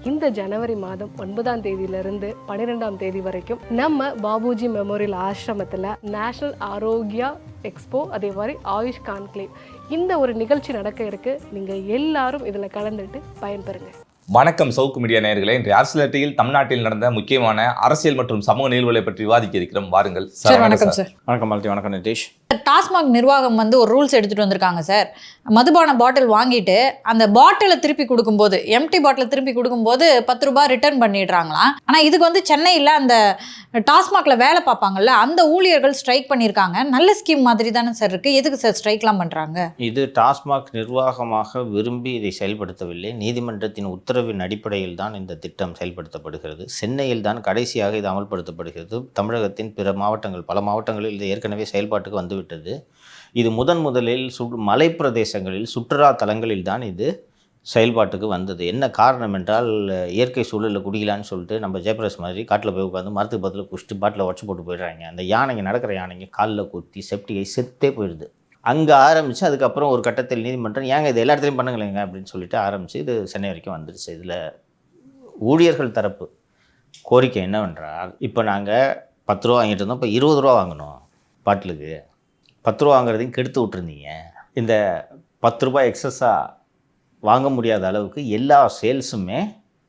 இந்த ஜனவரி மாதம் 9ஆம் தேதியிலிருந்து 12ஆம் தேதி வரைக்கும் நம்ம பாபுஜி மெமோரியல் ஆசிரமத்தில் நேஷனல் ஆரோக்கியா எக்ஸ்போ, அதே மாதிரி ஆயுஷ் கான்க்ளேவ், இந்த ஒரு நிகழ்ச்சி நடக்க இருக்கு. நீங்கள் எல்லாரும் இதில் கலந்துட்டு பயன்பெறுங்க. வணக்கம் சவுக்கு மீடியா நேயர்களே. இன்று அரசியல் தமிழ்நாட்டில் நடந்த முக்கியமான அரசியல் மற்றும் சமூக நிகழ்வுகளை பற்றி விவாதிக்க இருக்கிறோம். வாருங்கள் சார். வணக்கம் சார். வணக்கம் மாலதி. வணக்கம் நிதேஷ். டாஸ்மாக் நிர்வாகம் ஒரு ரூல்ஸ் எடுத்துட்டு வந்திருக்காங்க சார். மதுபான பாட்டில் வாங்கிட்டு அந்த பாட்டிலை திருப்பி கொடுக்கும்போது, எம்டி பாட்டிலை திருப்பி கொடுக்கும்போது 10 ரூபாய் ரிட்டர்ன் பண்ணிடுறாங்களாம். ஆனால் இதுக்கு சென்னையில் அந்த டாஸ்மாக்ல வேலை பார்ப்பாங்கல்ல, அந்த ஊழியர்கள் ஸ்ட்ரைக் பண்ணியிருக்காங்க. நல்ல ஸ்கீம் மாதிரி தானே சார் இருக்கு. எதுக்கு சார் ஸ்ட்ரைக்லாம் பண்றாங்க? இது டாஸ்மாக் நிர்வாகமாக விரும்பி இதை செயல்படுத்தவில்லை. நீதிமன்றத்தின் உத்தரவின் அடிப்படையில் தான் இந்த திட்டம் செயல்படுத்தப்படுகிறது. சென்னையில் தான் கடைசியாக இது அமல்படுத்தப்படுகிறது. தமிழகத்தின் பிற மாவட்டங்கள், பல மாவட்டங்களில் இது ஏற்கனவே செயல்பாட்டுக்கு வந்துவிட்டது. இது முதலில் மலை பிரதேசங்களில், சுற்றுலா தலங்களில் தான் இது செயல்பாட்டுக்கு வந்தது. என்ன காரணம் என்றால், இயற்கை சூழலில் குடிக்கலான்னு சொல்லிட்டு நம்ம ஜெயபிரகாஷ் மாதிரி காட்டில் போய் உட்காந்து மரத்துக்கு பதில் குடிச்சிட்டு பாட்டில் உடச்சி போட்டு போயிடுறாங்க. அந்த யானைங்க, நடக்கிற யானைங்க காலில் குத்தி செப்டிகை செத்தே போயிடுது. அங்கே ஆரம்பித்து அதுக்கப்புறம் ஒரு கட்டத்தில் நீதிமன்றம் ஏங்க இது எல்லா இடத்துலையும் பண்ணுங்களேங்க அப்படின்னு சொல்லிட்டு ஆரம்பித்து இது சென்னை வரைக்கும் வந்துடுச்சு. இதில் ஊழியர்கள் தரப்பு கோரிக்கை என்னவென்றால், இப்போ நாங்கள் 10 ரூபா வாங்கிட்டு இருந்தோம், இப்போ 20 ரூபா வாங்கணும். பாட்டிலுக்கு 10 ரூபா வாங்குறதையும் கெடுத்து விட்டுருந்தீங்க. இந்த 10 ரூபாய் எக்ஸஸாக வாங்க முடியாத அளவுக்கு எல்லா சேல்ஸுமே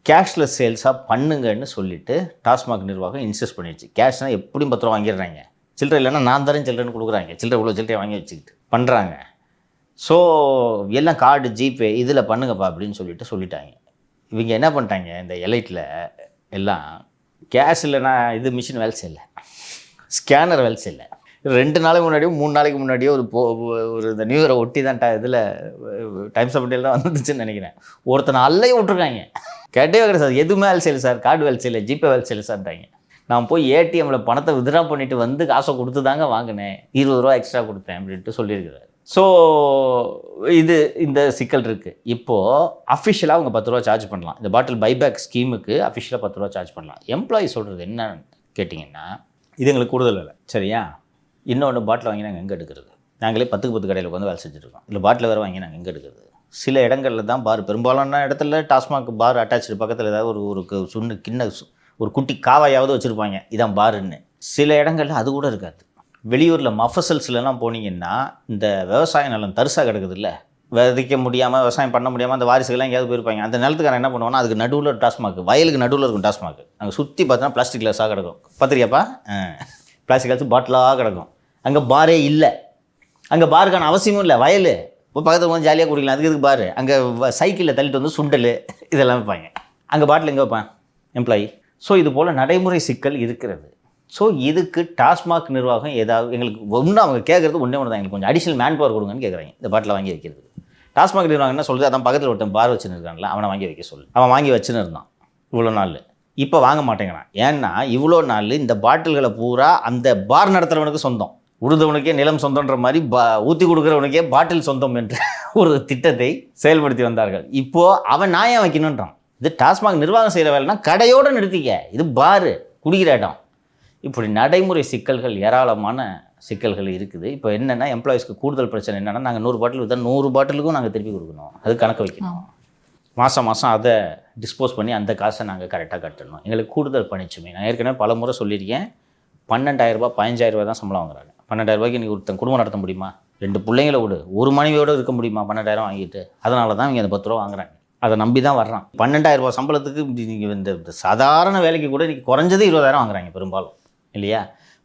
கேஷ்லெஸ் சேல்ஸாக பண்ணுங்கன்னு சொல்லிவிட்டு டாஸ்மாக் நிர்வாகம் இன்சிஸ்ட் பண்ணிடுச்சு. கேஷ்னால் எப்படியும் 10 ரூபா வாங்கிடுறாங்க. சில்லறை இல்லைன்னா நான் தரேன் சில்லறைன்னு கொடுக்குறாங்க. சில்லறை இவ்வளோ சில்லறையை வாங்கி வச்சுக்கிட்டு பண்ணுறாங்க. ஸோ எல்லாம் கார்டு, ஜிபே இதில் பண்ணுங்கப்பா அப்படின்னு சொல்லிட்டாங்க. இவங்க என்ன பண்ணிட்டாங்க, இந்த எலைட்டில் எல்லாம் கேஷ் இல்லைன்னா இது மிஷின் வேலை செய்யலை, ஸ்கேனர் வேலை செய்யலை. 2 நாளைக்கு முன்னாடியோ 3 நாளைக்கு முன்னாடியோ ஒரு இந்த நியூ இயரை ஒட்டி தான் இதில் டைம்ஸ் ஆஃப் இண்டியாவில் தான் வந்துச்சுன்னு நினைக்கிறேன். ஒருத்தனை அல்லையும் விட்ருக்காங்க. கேட்டே வைக்கிற சார், எதுவுமே வேலை செய்யலை சார், கார்டு வேலை செய்யலை, ஜிபே வேலை செய்யலை சார்ட்டாங்க. நான் போய் ஏடிஎம்மில் பணத்தை வித்ட்ரா பண்ணிவிட்டு வந்து காசை கொடுத்து தாங்க வாங்கினேன், 20 ரூபா எக்ஸ்ட்ரா கொடுத்தேன் அப்படின்ட்டு சொல்லியிருக்கிறார். ஸோ இந்த சிக்கல் இருக்குது. இப்போது அஃபிஷியலாக அவங்க 10 ரூபா சார்ஜ் பண்ணலாம். இந்த பாட்டில் பைபேக் ஸ்கீமுக்கு அஃபிஷியலாக 10 ரூபா சார்ஜ் பண்ணலாம். எம்ப்ளாயி சொல்கிறது என்னன்னு கேட்டிங்கன்னா, இது எங்களுக்கு கூடுதல் இல்லை சரியா, இன்னொன்று பாட்டில் வாங்கி நாங்கள் எங்கே எடுக்கிறது, நாங்களே 10க்கு 10 கடையில் வந்து வேலை செஞ்சுருக்கோம், இல்லை பாட்டில் வேறு வாங்கி நாங்கள் எங்கே எடுக்கிறது. சில இடங்களில் தான் பார், பெரும்பாலான இடத்துல டாஸ்மாக் பார் அட்டாச்சு பக்கத்தில் ஏதாவது ஒரு ஒரு குட்டி காவாயாவது வச்சுருப்பாங்க, இதான் பாருன்னு. சில இடங்களில் அது கூட இருக்காது. வெளியூரில் மஃபசல்ஸ்லாம் போனீங்கன்னா, இந்த விவசாய நிலம் தரிசாக கிடக்குது இல்லை, விதைக்க முடியாமல், விவசாயம் பண்ண முடியாமல் அந்த வாரிசுகள்லாம் எங்கேயாவது போயிருப்பாங்க. அந்த நிலத்துக்காரன் என்ன பண்ணுவாங்கன்னா, அதுக்கு நடுவில் ஒரு டாஸ்மாக், வயலுக்கு நடுவில் இருக்கும் டாஸ்மாக். அங்கே சுற்றி பார்த்தோன்னா பிளாஸ்டிக் கிளாஸாக கிடக்கும். பார்த்துருக்கியாப்பா, பிளாஸ்டிக் கிளாஸ் பாட்டிலாக கிடக்கும். அங்கே பாரே இல்லை, அங்கே பாருக்கான அவசியமும் இல்லை. வயல் இப்போ பக்கத்தில் கொஞ்சம் ஜாலியாக குடிக்கலாம், அதுக்கு இதுக்கு பாரு. அங்கே சைக்கிளில் தள்ளிட்டு வந்து சுண்டல் இதெல்லாம் வைப்பாங்க. அங்கே பாட்டில் எங்கே வைப்பான் எம்ப்ளாயி. ஸோ இது போல் நடைமுறை சிக்கல் இருக்கிறது. ஸோ இதுக்கு டாஸ்மாக் நிர்வாகம் ஏதாவது எங்களுக்கு ஒன்று அவங்க கேட்குறது ஒன்றே தான், எங்களுக்கு கொஞ்சம் அடிஷனல் மேன் பவர் கொடுங்கன்னு கேட்குறாங்க இந்த பாட்டில் வாங்கி வைக்கிறது. டாஸ்மாக் நிர்வாகம் என்ன சொல்லுது, அதான் பக்கத்தில் ஒருத்தன் பார் வச்சுன்னு இருக்கான்ல, அவனை வாங்கி வைக்க சொல்லு. அவன் வாங்கி வச்சுன்னு இருந்தான் இவ்வளோ நாள், இப்போ வாங்க மாட்டேங்கிறான். ஏன்னா இவ்வளோ நாள் இந்த பாட்டில்களை பூரா அந்த பார் நடத்துகிறவனுக்கு சொந்தம், உழுதவனுக்கே நிலம் சொந்தன்ற மாதிரி ஊற்றி கொடுக்குறவனுக்கே பாட்டில் சொந்தம் என்ற ஒரு திட்டத்தை செயல்படுத்தி வந்தார்கள். இப்போது அவன் நியாயம் வைக்கணுன்றான். இது டாஸ்மாக் நிர்வாகம் செய்கிற வேலைன்னா கடையோடு நிறுத்திக்க, இது பாரு குடிக்கிற இடம். இப்படி நடைமுறை சிக்கல்கள், ஏராளமான சிக்கல்கள் இருக்குது. இப்போ என்னென்னா, எம்ப்ளாயிஸ்க்கு கூடுதல் பிரச்சனை என்னென்னா, நாங்கள் 100 பாட்டில் விற்றா 100 பாட்டிலுக்கும் நாங்கள் திருப்பி கொடுக்கணும், அது கணக்கு வைக்கணும். மாதம் அதை டிஸ்போஸ் பண்ணி அந்த காசை நாங்கள் கரெக்டாக கட்டணும். எங்களுக்கு கூடுதல் பணிச்சுமை. நான் ஏற்கனவே பல முறை சொல்லியிருக்கேன், 12,000 ரூபா 15,000 ரூபா தான் சம்பளம் வாங்குறாங்க. 12,000 ரூபாய்க்கு இன்றைக்கி ஒருத்தன் குடும்பம் நடத்த முடியுமா? 2 பிள்ளைங்களை விடு, ஒரு மனைவியோடு இருக்க முடியுமா 12,000 வாங்கிட்டு? அதனால தான் இவங்க அந்த 10 ரூபா வாங்குறாங்க. அதை நம்பி தான் வர்றான். 12,000 ரூபா சம்பளத்துக்கு நீங்கள் இந்த சாதாரண வேலைக்கு கூட இன்றைக்கி குறைஞ்சது 20,000 வாங்குறாங்க பெரும்பாலும் இல்லையா?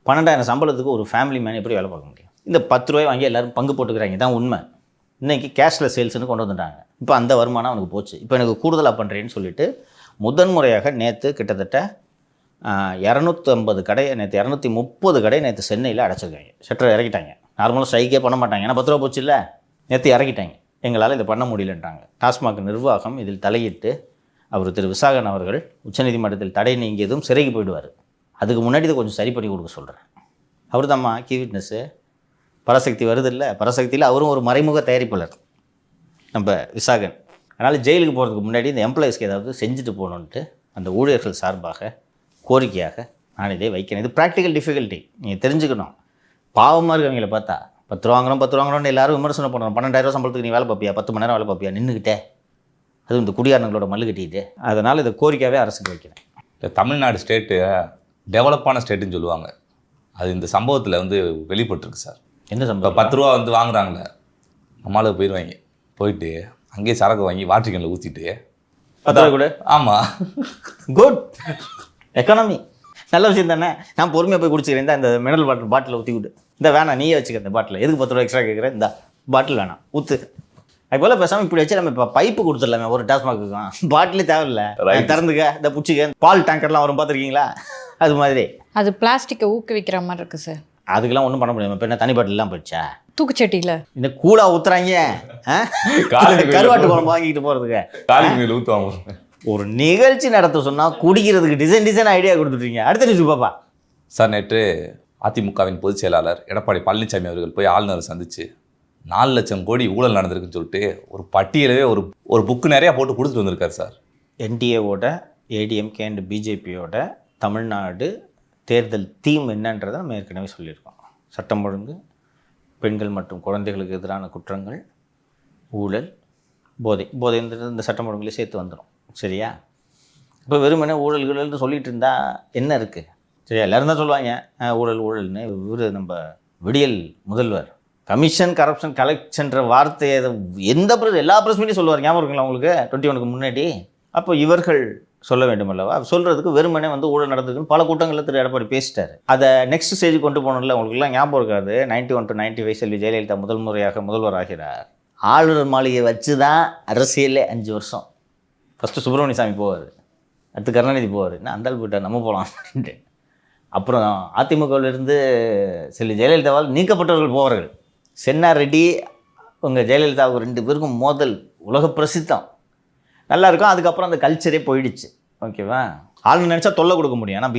12,000 சம்பளத்துக்கு ஒரு ஃபேமிலி மேன் எப்படி வேலை பார்க்க முடியும்? இந்த 10 ரூபாய் வாங்கி எல்லோரும் பங்கு போட்டுக்கிறாங்க, தான் உண்மை. இன்றைக்கி கேஷ்லெஸ் சேல்ஸ்னு கொண்டு வந்துட்டாங்க. இப்போ அந்த வருமானம் அவனுக்கு போச்சு. இப்போ எனக்கு கூடுதலாக பண்ணுறேன்னு சொல்லிட்டு முதன்முறையாக நேற்று கிட்டத்தட்ட 250 கடை, நேற்று 230 கடை நேற்று சென்னையில் அடைச்சிருக்காங்க. ஷட்டர் இறக்கிட்டாங்க. நார்மலாக ஸ்ட்ரைக்கே பண்ண மாட்டாங்க, ஏன்னா 10 ரூபா போச்சு இல்லை, நேற்று இறக்கிட்டாங்க. எங்களால் இதை பண்ண முடியலன்றாங்க. டாஸ்மாக் நிர்வாகம் இதில் தலையிட்டு அவர் திரு விசாகன் அவர்கள் உச்சநீதிமன்றத்தில் தடை நீங்கியதும் சிறைக்கு போயிடுவார். அதுக்கு முன்னாடி இதை கொஞ்சம் சரி பண்ணி கொடுக்க சொல்கிறேன். அவர் தான்மா கீ விட்னஸ்ஸு. பராசக்தி வருது இல்லை, பராசக்தியில் அவரும் ஒரு மறைமுக தயாரிப்பாளர் நம்ம விசாகன். அதனால் ஜெயிலுக்கு போகிறதுக்கு முன்னாடி இந்த எம்ப்ளாயிஸ்க்கு ஏதாவது செஞ்சுட்டு போகணுன்ட்டு அந்த ஊழியர்கள் சார்பாக கோரிக்கையாக நான் இதை வைக்கிறேன். இது ப்ராக்டிக்கல் டிஃபிகல்ட்டி, நீங்கள் தெரிஞ்சுக்கணும். பாவமாக இருக்கவங்கள பார்த்தா 10 ரூபா வாங்குறோம் 10 ரூபா வாங்குறோன்னு எல்லாரும் விமர்சனம் பண்ணுறோம். 12,000 ரூபா சம்பளத்துக்கு நீ வேலை பார்ப்பியா, 10 மணி நேரம் வேலை பார்ப்பியா நின்றுக்கிட்டே? அதுவும் இந்த குடியாரங்களோட மல்லு கட்டிட்டு. அதனால் இதை கோரிக்கையாகவே அரசுக்கு வைக்கிறேன். இந்த தமிழ்நாடு ஸ்டேட்டு டெவலப்பான ஸ்டேட்டுன்னு சொல்லுவாங்க. அது இந்த சம்பவத்தில் வந்து வெளிப்பட்டிருக்கு சார். என்ன இப்போ சம்பவம்? 10 ரூபா வந்து வாங்குறாங்களே, நம்மளுக்கு போயிடுவாங்க. போயிட்டு அங்கேயே சரக்கு வாங்கி வாட்டர் கேனில் ஊற்றிட்டு 10 ரூபா கூட. ஆமாம், குட் எக்கானமி, நல்ல விஷயம் தானே. நான் பொறுமையாக போய் குடிச்சிக்கிறேன். இந்த மினரல் வாட்டர் பாட்டில் ஊற்றி விட்டு, இந்த வேணாம் நீயே வச்சுக்க இந்த பாட்டில், எதுக்கு 10 ரூபா எக்ஸ்ட்ரா கேட்குறேன், இந்த பாட்டில் வேணாம் ஊற்று. அதுபோல் பேசாமல் இப்படி வச்சு நம்ம இப்போ பைப்பு கொடுத்துடலாமே ஒரு டாஸ்மாக்குக்கும், பாட்டிலே தேவையில்லை, திறந்துக்க இந்த பிடிச்சிக்க. பால் டேங்கர்லாம் வரும் பார்த்துருக்கீங்களா, அது மாதிரி. அது பிளாஸ்டிக்கை ஊக்குவிக்கிற மாதிரி இருக்குது சார். அதுக்கெல்லாம் ஒன்றும் பண்ண முடியாது. இப்போ என்ன தனி பாட்டிலாம் போயிடுச்சா? தூக்குச்சட்டியில் இந்த கூலா ஊற்றுறாங்க, கருவாட்டு குழம்பு வாங்கிட்டு போகிறதுக்கு காலிக்கு மேலே ஊற்றுவாங்க. ஒரு நிகழ்ச்சி நடத்த சொன்னால் குடிக்கிறதுக்கு டிசைன் ஐடியா கொடுத்துட்டீங்க. அடுத்த நியூஸ் பாப்பா. சார், நேற்று அதிமுகவின் பொதுச் செயலாளர் எடப்பாடி பழனிசாமி அவர்கள் போய் ஆளுநரை சந்திச்சு 4 லட்சம் கோடி ஊழல் நடந்திருக்குன்னு சொல்லிட்டு ஒரு பட்டியலவே ஒரு புக்கு நிறையா போட்டு கொடுத்துட்டு வந்திருக்காரு சார். என்டிஏவோட, ஏடிஎம்கே அண்ட் பிஜேபியோட தமிழ்நாடு தேர்தல் தீம் என்னன்றதை நம்ம ஏற்கனவே சொல்லியிருக்கோம். சட்டம் ஒழுங்கு, பெண்கள் மற்றும் குழந்தைகளுக்கு எதிரான குற்றங்கள், ஊழல், போதைன்றது இந்த சட்டம் ஒழுங்குலேயே சேர்த்து வந்துடும். சரியா? இப்போ வெறுமனே ஊழல்கள்னு சொல்லிட்டு இருந்தால் என்ன இருக்குது? சரியா? எல்லோரும் தான் சொல்லுவாங்க ஊழல்னு. இவர் நம்ம விடியல் முதல்வர் கமிஷன், கரப்ஷன், கலெக்ஷன்ற வார்த்தையை எந்த எல்லா ப்ரெஸ் மீட்டையும் சொல்லுவார். ஞாபகம் இருக்குங்களா உங்களுக்கு 21க்கு முன்னாடி? அப்போ இவர்கள் சொல்ல வேண்டும் அல்லவா? சொல்கிறதுக்கு வெறுமனே வந்து ஊழல் நடந்திருக்குன்னு பல கூட்டங்களில் திரு எடப்பாடி பேசிட்டார். அதை நெக்ஸ்ட் ஸ்டேஜ் கொண்டு போகணும்ல. உங்களுக்குலாம் ஞாபகம் இருக்காது, 91 to 95 செல்வி ஜெயலலிதா முதல் முறையாக முதல்வர் ஆகிறார். ஆளுநர் மாளிகையை வச்சு தான் அரசியலே 5 வருஷம். ஃபஸ்ட்டு சுப்பிரமணிய சாமி போவார், அடுத்து கருணாநிதி போவார், என்ன அந்த ஆள் போயிட்டார், நம்ம போகலாம் அப்படின்ட்டு. அப்புறம் அதிமுகவிலிருந்து செல்வி ஜெயலலிதாவால் நீக்கப்பட்டவர்கள் போவார்கள். சென்னார் ரெட்டி உங்கள் ஜெயலலிதாவுக்கு 2 பேருக்கும் மோதல் உலக பிரசித்தம், நல்லா இருக்கும். அதுக்கப்புறம் அந்த கல்ச்சரே போயிடுச்சு. ஓகேவா? ஆளுநர் நினச்சா தொல்லை கொடுக்க முடியும். ஆனால்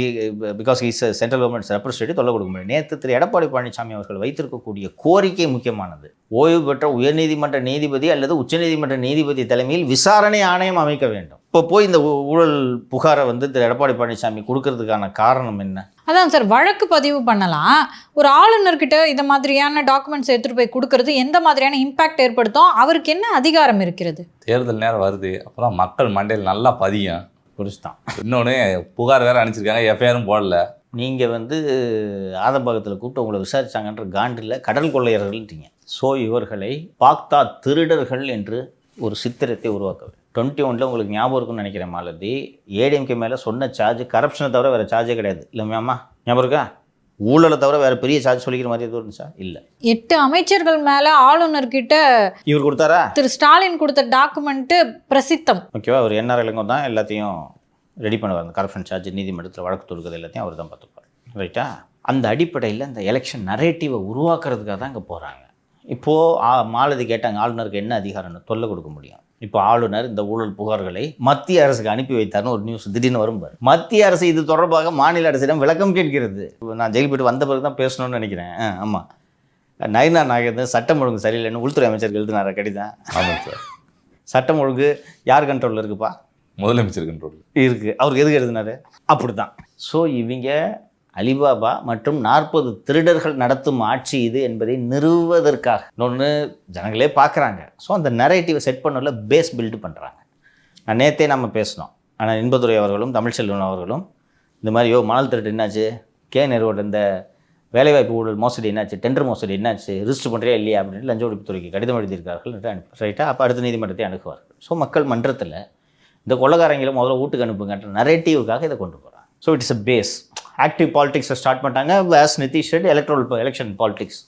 because is central governments representative தொல்லை கொடுக்க முடியும். நேற்று திரு எடப்பாடி பழனிசாமி அவர்கள் வைத்திருக்கக்கூடிய கோரிக்கை முக்கியமானது. ஓய்வு பெற்ற உயர்நீதிமன்ற நீதிபதி அல்லது உச்சநீதிமன்ற நீதிபதி தலைமையில் விசாரணை ஆணையம் அமைக்க வேண்டும். இப்போ போய் இந்த ஊழல் புகாரை வந்து திரு எடப்பாடி பழனிசாமி கொடுக்கறதுக்கான காரணம் என்ன? அதான் சார், வழக்கு பதிவு பண்ணலாம். ஒரு ஆளுநர்கிட்ட இந்த மாதிரியான டாக்குமெண்ட்ஸ் எடுத்துகிட்டு போய் கொடுக்கறது எந்த மாதிரியான இம்பாக்ட் ஏற்படுத்தும்? அவருக்கு என்ன அதிகாரம் இருக்கிறது? தேர்தல் நேரம் வருது, அப்போதான் மக்கள் மண்டையில் நல்லா பதியும். புரிச்சுதான். இன்னொன்று புகார் வேறு அனுப்பிச்சிருக்காங்க, எஃப்ஐஆரும் போடல. நீங்கள் வந்து ஆதம்பாக்கத்தில் கூப்பிட்டு உங்களை விசாரிச்சாங்கன்ற காண்டில் கடல் கொள்ளையர்கள்ட்டீங்க. ஸோ இவர்களை பாக்தாத் திருடர்கள் என்று ஒரு சித்திரத்தை உருவாக்க வேண்டும். 21 உங்களுக்கு ஞாபகம் இருக்குன்னு நினைக்கிறேன் மாலதி, ஏடிஎம்கே மேலே சொன்ன சார்ஜ் கரப்ஷனை தவிர வேறு சார்ஜே கிடையாது. இல்லை மேமா ஞாபகம் இருக்கா? ஊழலை தவிர வேறு பெரிய சார்ஜ் சொல்லிக்கிற மாதிரி எதுவும் இருந்துச்சா? இல்லை. 8 அமைச்சர்கள் மேலே ஆளுநர்கிட்ட இவர் கொடுத்தாரா? திரு ஸ்டாலின் கொடுத்த டாக்குமெண்ட்டு பிரசித்தம். ஓகேவா? அவர் என்ஆர் இளங்கோ தான் எல்லாத்தையும் ரெடி பண்ணுவார். அந்த கரப்ஷன் சார்ஜ் நீதிமன்றத்தில் வழக்கு தொடுக்கிறது எல்லாத்தையும் அவர் தான் பார்த்துப்பார். ரைட்டா? அந்த அடிப்படையில் இந்த எலெக்ஷன் நரேட்டிவை உருவாக்குறதுக்காக தான் இங்கே போகிறாங்க. இப்போது மாலதி கேட்டாங்க ஆளுநருக்கு என்ன அதிகாரம்னு. தொல்லை கொடுக்க முடியும். இப்போ ஆளுநர் இந்த ஊழல் புகார்களை மத்திய அரசுக்கு அனுப்பி வைத்தார்னு ஒரு நியூஸ் திடீர்னு வரும்பார். மத்திய அரசு இது தொடர்பாக மாநில அரசிடம் விளக்கம் கேட்கிறது. நான் ஜெயில் போய்ட்டு வந்த பிறகு தான் பேசணும்னு நினைக்கிறேன். ஆமாம், நயினா நாகேந்திரன் சட்டம் ஒழுங்கு சரியில்லைன்னு உள்துறை அமைச்சருக்கு எழுதினார கடிதம். ஆமாம் சார். சட்டம் ஒழுங்கு யார் கண்ட்ரோலில் இருக்குப்பா? முதலமைச்சர் கண்ட்ரோல் இருக்குது. அவருக்கு எதுக்கு எழுதினாரு? அப்படி தான். ஸோ இவங்க அலிபாபா மற்றும் 40 திருடர்கள் நடத்தும் ஆட்சி இது என்பதை நிறுவுவதற்காக இன்னொன்று ஜனங்களே பார்க்குறாங்க. ஸோ அந்த நரேட்டிவை செட் பண்ணல பேஸ் பில்டு பண்ணுறாங்க. நான் நேற்றே நம்ம பேசினோம். ஆனால் இன்பதுரை அவர்களும் தமிழ்ச்செல்வன் அவர்களும் இந்த மாதிரி மணல் திருட்டு என்னாச்சு, நேருவோட இந்த வேலைவாய்ப்பு ஊழல் மோசடி என்னாச்சு, டெண்டர் மோசடி என்னாச்சு, ரிஜிஸ்டர் பண்ணுறியா இல்லையா அப்படின்னு லஞ்ச ஒழிப்புத்துறைக்கு கடிதம் எழுதியிருக்கார்கள் என்று அனுப்பி ரைட்டாக. அப்போ அடுத்த நீதிமன்றத்தை அணுகுவார்கள். ஸோ மக்கள் மன்றத்தில் இந்த கொள்ளக்காரங்களை முதல்ல வீட்டுக்கு அனுப்புங்கன்ற நரேட்டிவுக்காக இதை கொண்டு போகிறாங்க. So it's a phase. Active பாலிடிக்ஸை ஸ்டார்ட் பண்ணிட்டாங்க. As Nitish Reddy election politics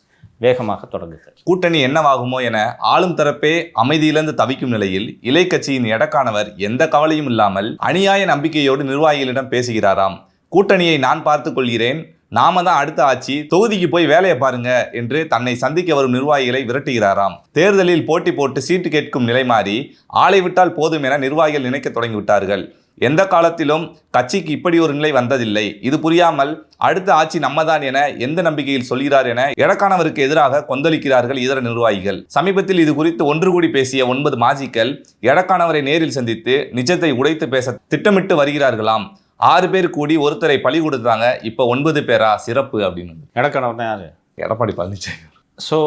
வேகமாக தொடங்குது. கூட்டணி என்னவாகுமோ என ஆளும் தரப்பே அமைதியிலிருந்து தவிக்கும் நிலையில் இலை கட்சியின் எடக்கானவர் எந்த கவலையும் இல்லாமல் அநியாய நம்பிக்கையோடு நிர்வாகிகளிடம் பேசுகிறாராம். கூட்டணியை நான் பார்த்துக் கொள்கிறேன், நாம தான் அடுத்த ஆட்சி, தொகுதிக்கு போய் வேலையை பாருங்க என்று தன்னை சந்திக்க வரும் நிர்வாகிகளை விரட்டுகிறாராம். தேர்தலில் போட்டி போட்டு சீட்டு கேட்கும் நிலை மாறி ஆளை விட்டால் போதும் என நிர்வாகிகள் நினைக்க தொடங்கிவிட்டார்கள். எந்த காலத்திலும் கட்சிக்கு இப்படி ஒரு நிலை வந்ததில்லை, இது புரியாமல் அடுத்த ஆட்சி நம்மதான் என எந்த நம்பிக்கையில் சொல்கிறார் என எடக்கானவருக்கு எதிராக கொந்தளிக்கிறார்கள் இதர நிர்வாகிகள். சமீபத்தில் இது குறித்து ஒன்று கூடி பேசிய 9 மாஜிக்கள் எடக்கானவரை நேரில் சந்தித்து நிஜத்தை உடைத்து பேச திட்டமிட்டு வருகிறார்களாம். 6 பேர் கூடி ஒருத்தரை பழி கொடுத்தாங்க, இப்போ 9 பேரா சிறப்பு அப்படின்னு. எடக்கானவர் தான் யாரு? எடப்பாடி பழனிசாமி. ஸோ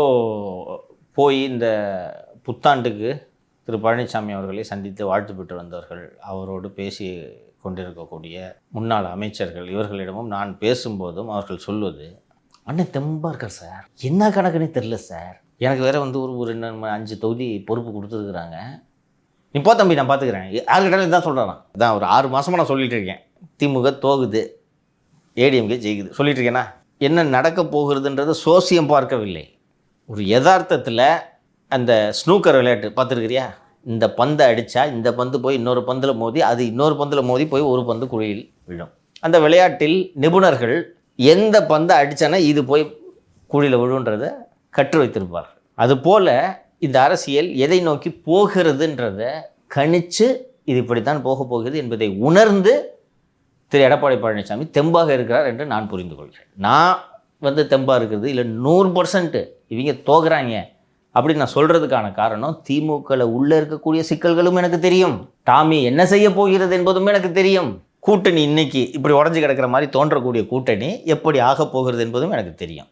போய் இந்த புத்தாண்டுக்கு திரு பழனிசாமி அவர்களை சந்தித்து வாழ்த்து பெற்று வந்தவர்கள், அவரோடு பேசி கொண்டிருக்கக்கூடிய முன்னாள் அமைச்சர்கள், இவர்களிடமும் நான் பேசும்போதும் அவர்கள் சொல்வது, அண்ணன் தெம்பா இருக்கார் சார், என்ன கணக்குன்னே தெரில சார், எனக்கு வேற வந்து ஒரு 5 தொகுதி பொறுப்பு கொடுத்துருக்குறாங்க, நீ போ தம்பி நான் பார்த்துக்கிறேன், யாருக்கிட்டாலும் இதுதான் சொல்கிறான். இதான் ஒரு 6 மாதமாக நான் சொல்லிட்டு இருக்கேன், திமுக தோகுது, ஏடிஎம்கே ஜெயிக்குது சொல்லிட்டு இருக்கேன்னா, என்ன நடக்க போகிறதுன்றது சோசியம் பார்க்கவில்லை. ஒரு யதார்த்தத்தில் அந்த ஸ்னூக்கர் விளையாட்டு பார்த்துருக்கிறியா, இந்த பந்தை அடித்தா இந்த பந்து போய் இன்னொரு பந்தில் மோதி, அது இன்னொரு பந்தில் மோதி போய் ஒரு பந்து குழியில் விழும். அந்த விளையாட்டில் நிபுணர்கள் எந்த பந்தை அடித்தானா இது போய் குழியில் விழுன்றதை கற்று வைத்திருப்பார்கள். அதுபோல் இந்த அரசியல் எதை நோக்கி போகிறதுன்றத கணித்து இது இப்படித்தான் போக போகிறது என்பதை உணர்ந்து திரு எடப்பாடி பழனிசாமி தெம்பாக இருக்கிறார் என்று நான் புரிந்து கொள்கிறேன். நான் வந்து தெம்பாக இருக்கிறது இல்லை 100% இவங்க தோக்குறாங்க அப்படின்னு நான் சொல்கிறதுக்கான காரணம், திமுகவில் உள்ளே இருக்கக்கூடிய சிக்கல்களும் எனக்கு தெரியும், டாமி என்ன செய்ய போகிறது என்பதும் எனக்கு தெரியும், கூட்டணி இன்னைக்கு இப்படி உடஞ்சி கிடக்கிற மாதிரி தோன்றக்கூடிய கூட்டணி எப்படி ஆக போகிறது என்பதும் எனக்கு தெரியும்.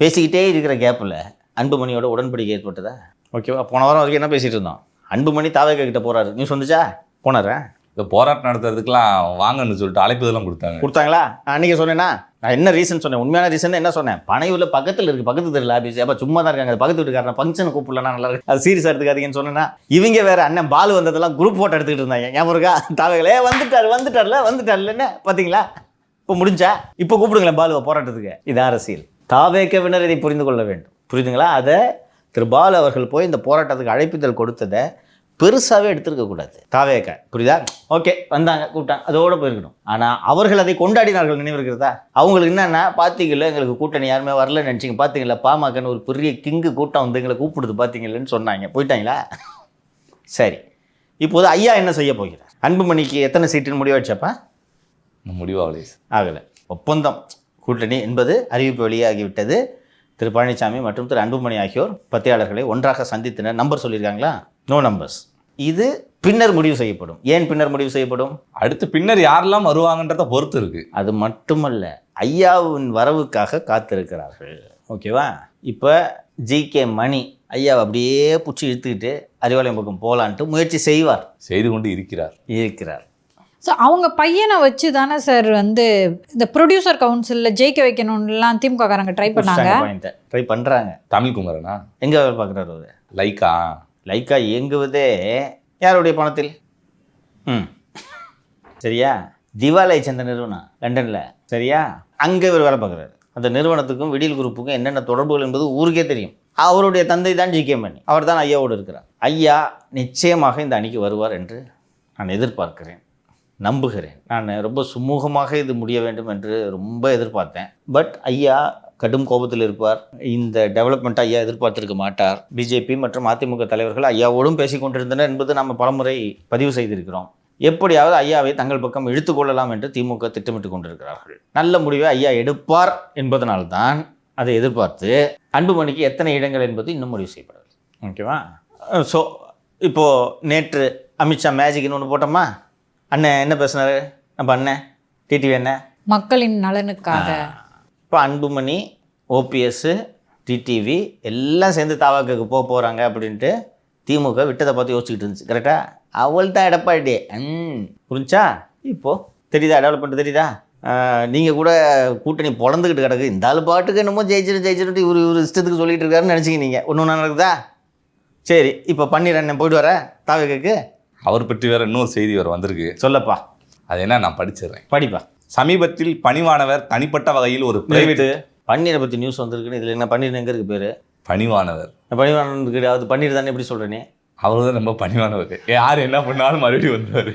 பேசிக்கிட்டே இருக்கிற கேப்பில் அன்புமணியோட உடன்படிக்கை ஏற்பட்டதா? ஓகேவா, போன வாரம் வரைக்கும் என்ன பேசிகிட்டு இருந்தோம், அன்புமணி தாவேக்கா கிட்ட போகிறாரு, நியூஸ் வந்துச்சா? போனாரேன். இந்த போராட்டம் நடத்துறதுக்கெல்லாம் வாங்கன்னு சொல்லிட்டு அழைப்புதெல்லாம் கொடுத்தாங்களா? நான் அன்றைக்கி சொன்னேன்னா, நான் என்ன ரீசன் சொன்னேன், உண்மையான ரீசன் என்ன சொன்னேன், பனையூரில் பக்கத்தில் இருக்குது, பக்கத்து தெரியல ஆஃபீஸ், அப்போ சும்மா தான் இருக்காங்க, பக்கத்து வீட்டுக்காரன் ஃபங்க்ஷன் கூப்பிடலாம், நல்லா இருக்கு, அது சீரியஸாக எடுத்துக்காதீங்கன்னு சொன்னேன்னா, இவங்க வேறு அண்ணன் பாலு வந்ததெல்லாம் குரூப் ஃபோட்டோ எடுத்துக்கிட்டு இருந்தாங்க, ஞாபகம் இருக்கா? தாவேகளே வந்துட்டார்ல பார்த்தீங்களா, இப்போ முடிஞ்சா இப்போ கூப்பிடுங்களேன் பாலுவை போராட்டத்துக்கு. இது அரசியல். தாவேக்கவினர் இதை புரிந்து கொள்ள வேண்டும், புரியுதுங்களா? அதை திரு பாலு அவர்கள் போய் இந்த போராட்டத்துக்கு அழைப்புதல் கொடுத்ததை பெருசாகவே எடுத்துருக்கக்கூடாது. தாவேக்க புரியுதா? ஓகே வந்தாங்க, கூப்பிட்டாங்க, அதோடு போயிருக்கணும். ஆனால் அவர்கள் அதை கொண்டாடினார்கள், நினைவு இருக்கிறதா? அவங்களுக்கு என்னென்னா, பார்த்தீங்களா எங்களுக்கு கூட்டணி யாருமே வரலன்னு நினச்சிங்க, பார்த்தீங்களா பாமகன்னு ஒரு பெரிய கிங்கு கூட்டம் வந்து எங்களை கூப்பிடுது பார்த்தீங்களேன்னு சொன்னாங்க, போயிட்டாங்களா? சரி, இப்போது ஐயா என்ன செய்ய போகிறார்? அன்புமணிக்கு எத்தனை சீட்டுன்னு முடிவு வச்சப்பா? முடிவாகலை, ஆகலை. ஒப்பந்தம் கூட்டணி என்பது அறிவிப்பு வெளியாகிவிட்டது. திரு பழனிசாமி மற்றும் திரு அன்புமணி ஆகியோர் பத்திரிகையாளர்களை ஒன்றாக சந்தித்தனர். நம்பர் சொல்லியிருக்காங்களா? No numbers. இது பின்னர் முடிவு செய்யப்படும். ஏன் பின்னர் முடிவு செய்யப்படும்? அடுத்து பின்னர் யாரெல்லாம் வருவாங்கன்றத பொறுத்து இருக்கு. அது மட்டுமல்ல, ஐயாவின் வரவுக்காக காத்திருக்கிறார்கள். ஓகேவா? இப்போ ஜிகே மணி ஐயாவை அப்படியே பிடிச்சி இழுத்துக்கிட்டு அறிவாலயம் பக்கம் போகலான்ட்டு முயற்சி செய்து கொண்டு இருக்கிறார். ஸோ அவங்க பையனை வச்சு தானே சார் வந்து இந்த ப்ரொடியூசர் கவுன்சிலில் ஜெயிக்க வைக்கணும்லாம் திமுக காரங்க ட்ரை பண்ணுறாங்க. தமிழ் குமரனா எங்கே வேலை பார்க்குறாரு? அவர் லைக்கா இயங்குவதே யாருடைய பணத்தில்? சரியா? திவாலை சேர்ந்த நிறுவனம் லண்டனில், சரியா? அங்கே இவர் வேலை பார்க்குறாரு. அந்த நிறுவனத்துக்கும் விடியல் குரூப்புக்கும் என்னென்ன தொடர்புகள் என்பது ஊருக்கே தெரியும். அவருடைய தந்தை தான் ஜிகே மணி, அவர் தான் ஐயாவோடு இருக்கிறார். ஐயா நிச்சயமாக இந்த அணிக்கு வருவார் என்று நான் எதிர்பார்க்கிறேன், நம்புகிறேன். நான் ரொம்ப சுமூகமாக இது முடிய வேண்டும் என்று ரொம்ப எதிர்பார்த்தேன். பட் ஐயா கடும் கோபத்தில் இருப்பார். இந்த டெவலப்மெண்ட்டை ஐயா எதிர்பார்த்திருக்க மாட்டார். பிஜேபி மற்றும் அதிமுக தலைவர்கள் ஐயாவோடும் பேசிக்கொண்டிருந்தனர் என்பது நாம் பலமுறை பதிவு செய்திருக்கிறோம். எப்படியாவது ஐயாவை தங்கள் பக்கம் இழுத்துக்கொள்ளலாம் என்று திமுக திட்டமிட்டு கொண்டிருக்கிறார்கள். நல்ல முடிவை ஐயா எடுப்பார் என்பதனால்தான் அதை எதிர்பார்த்து அன்புமணிக்கு எத்தனை இடங்கள் என்பது இன்னும் முடிவு செய்யப்படவில்லை. ஓகேவா? ஸோ இப்போது நேற்று அமித்ஷா மேஜிக்னு ஒன்று போட்டோமா? அண்ணன் என்ன பேசுனாரு? நம்ம அண்ணன் டிடிவி என்ன மக்களின் நலனுக்காக. இப்போ அன்புமணி, ஓபிஎஸ், டிடிவி எல்லாம் சேர்ந்து தாவாக்கு போக போகிறாங்க அப்படின்ட்டு திமுக விட்டதை பார்த்து யோசிச்சுக்கிட்டு இருந்துச்சு. கரெக்டாக? அவள் தான் எடப்பாடி. புரிஞ்சா? இப்போது தெரியுதா டெவலப்மெண்ட்? தெரியுதா? நீங்கள் கூட கூட்டணி பொழந்துக்கிட்டு கிடக்கு, இந்த ஆள் பாட்டுக்கு என்னமோ ஜெயிச்சிட்டு இவர் இஷ்டத்துக்கு சொல்லிகிட்டு இருக்காருன்னு நினச்சிங்க நீங்கள். ஒன்று நடக்குதா? சரி, இப்போ பண்ணிடுறேன், போய்ட்டு வர தாவாக்கு. அவர் பற்றி வேற இன்னொரு செய்தி வேறு வந்திருக்கு. சொல்லப்பா. அது என்ன, நான் படிச்சிடுறேன். படிப்பா. சமீபத்தில் பணிவானவர் தனிப்பட்ட வகையில் ஒரு பிரைவேட் பன்னீரை பற்றி நியூஸ் வந்திருக்குன்னு. இதில் என்ன பன்னீர் எங்கே இருக்குது பேர்? பணிவானவர். அது பன்னீர் தானே, எப்படி சொல்கிறேனே? அவர் தான் ரொம்ப பணிவானவர். யார் என்ன பண்ணாலும் மறுபடியும் வந்துவார்.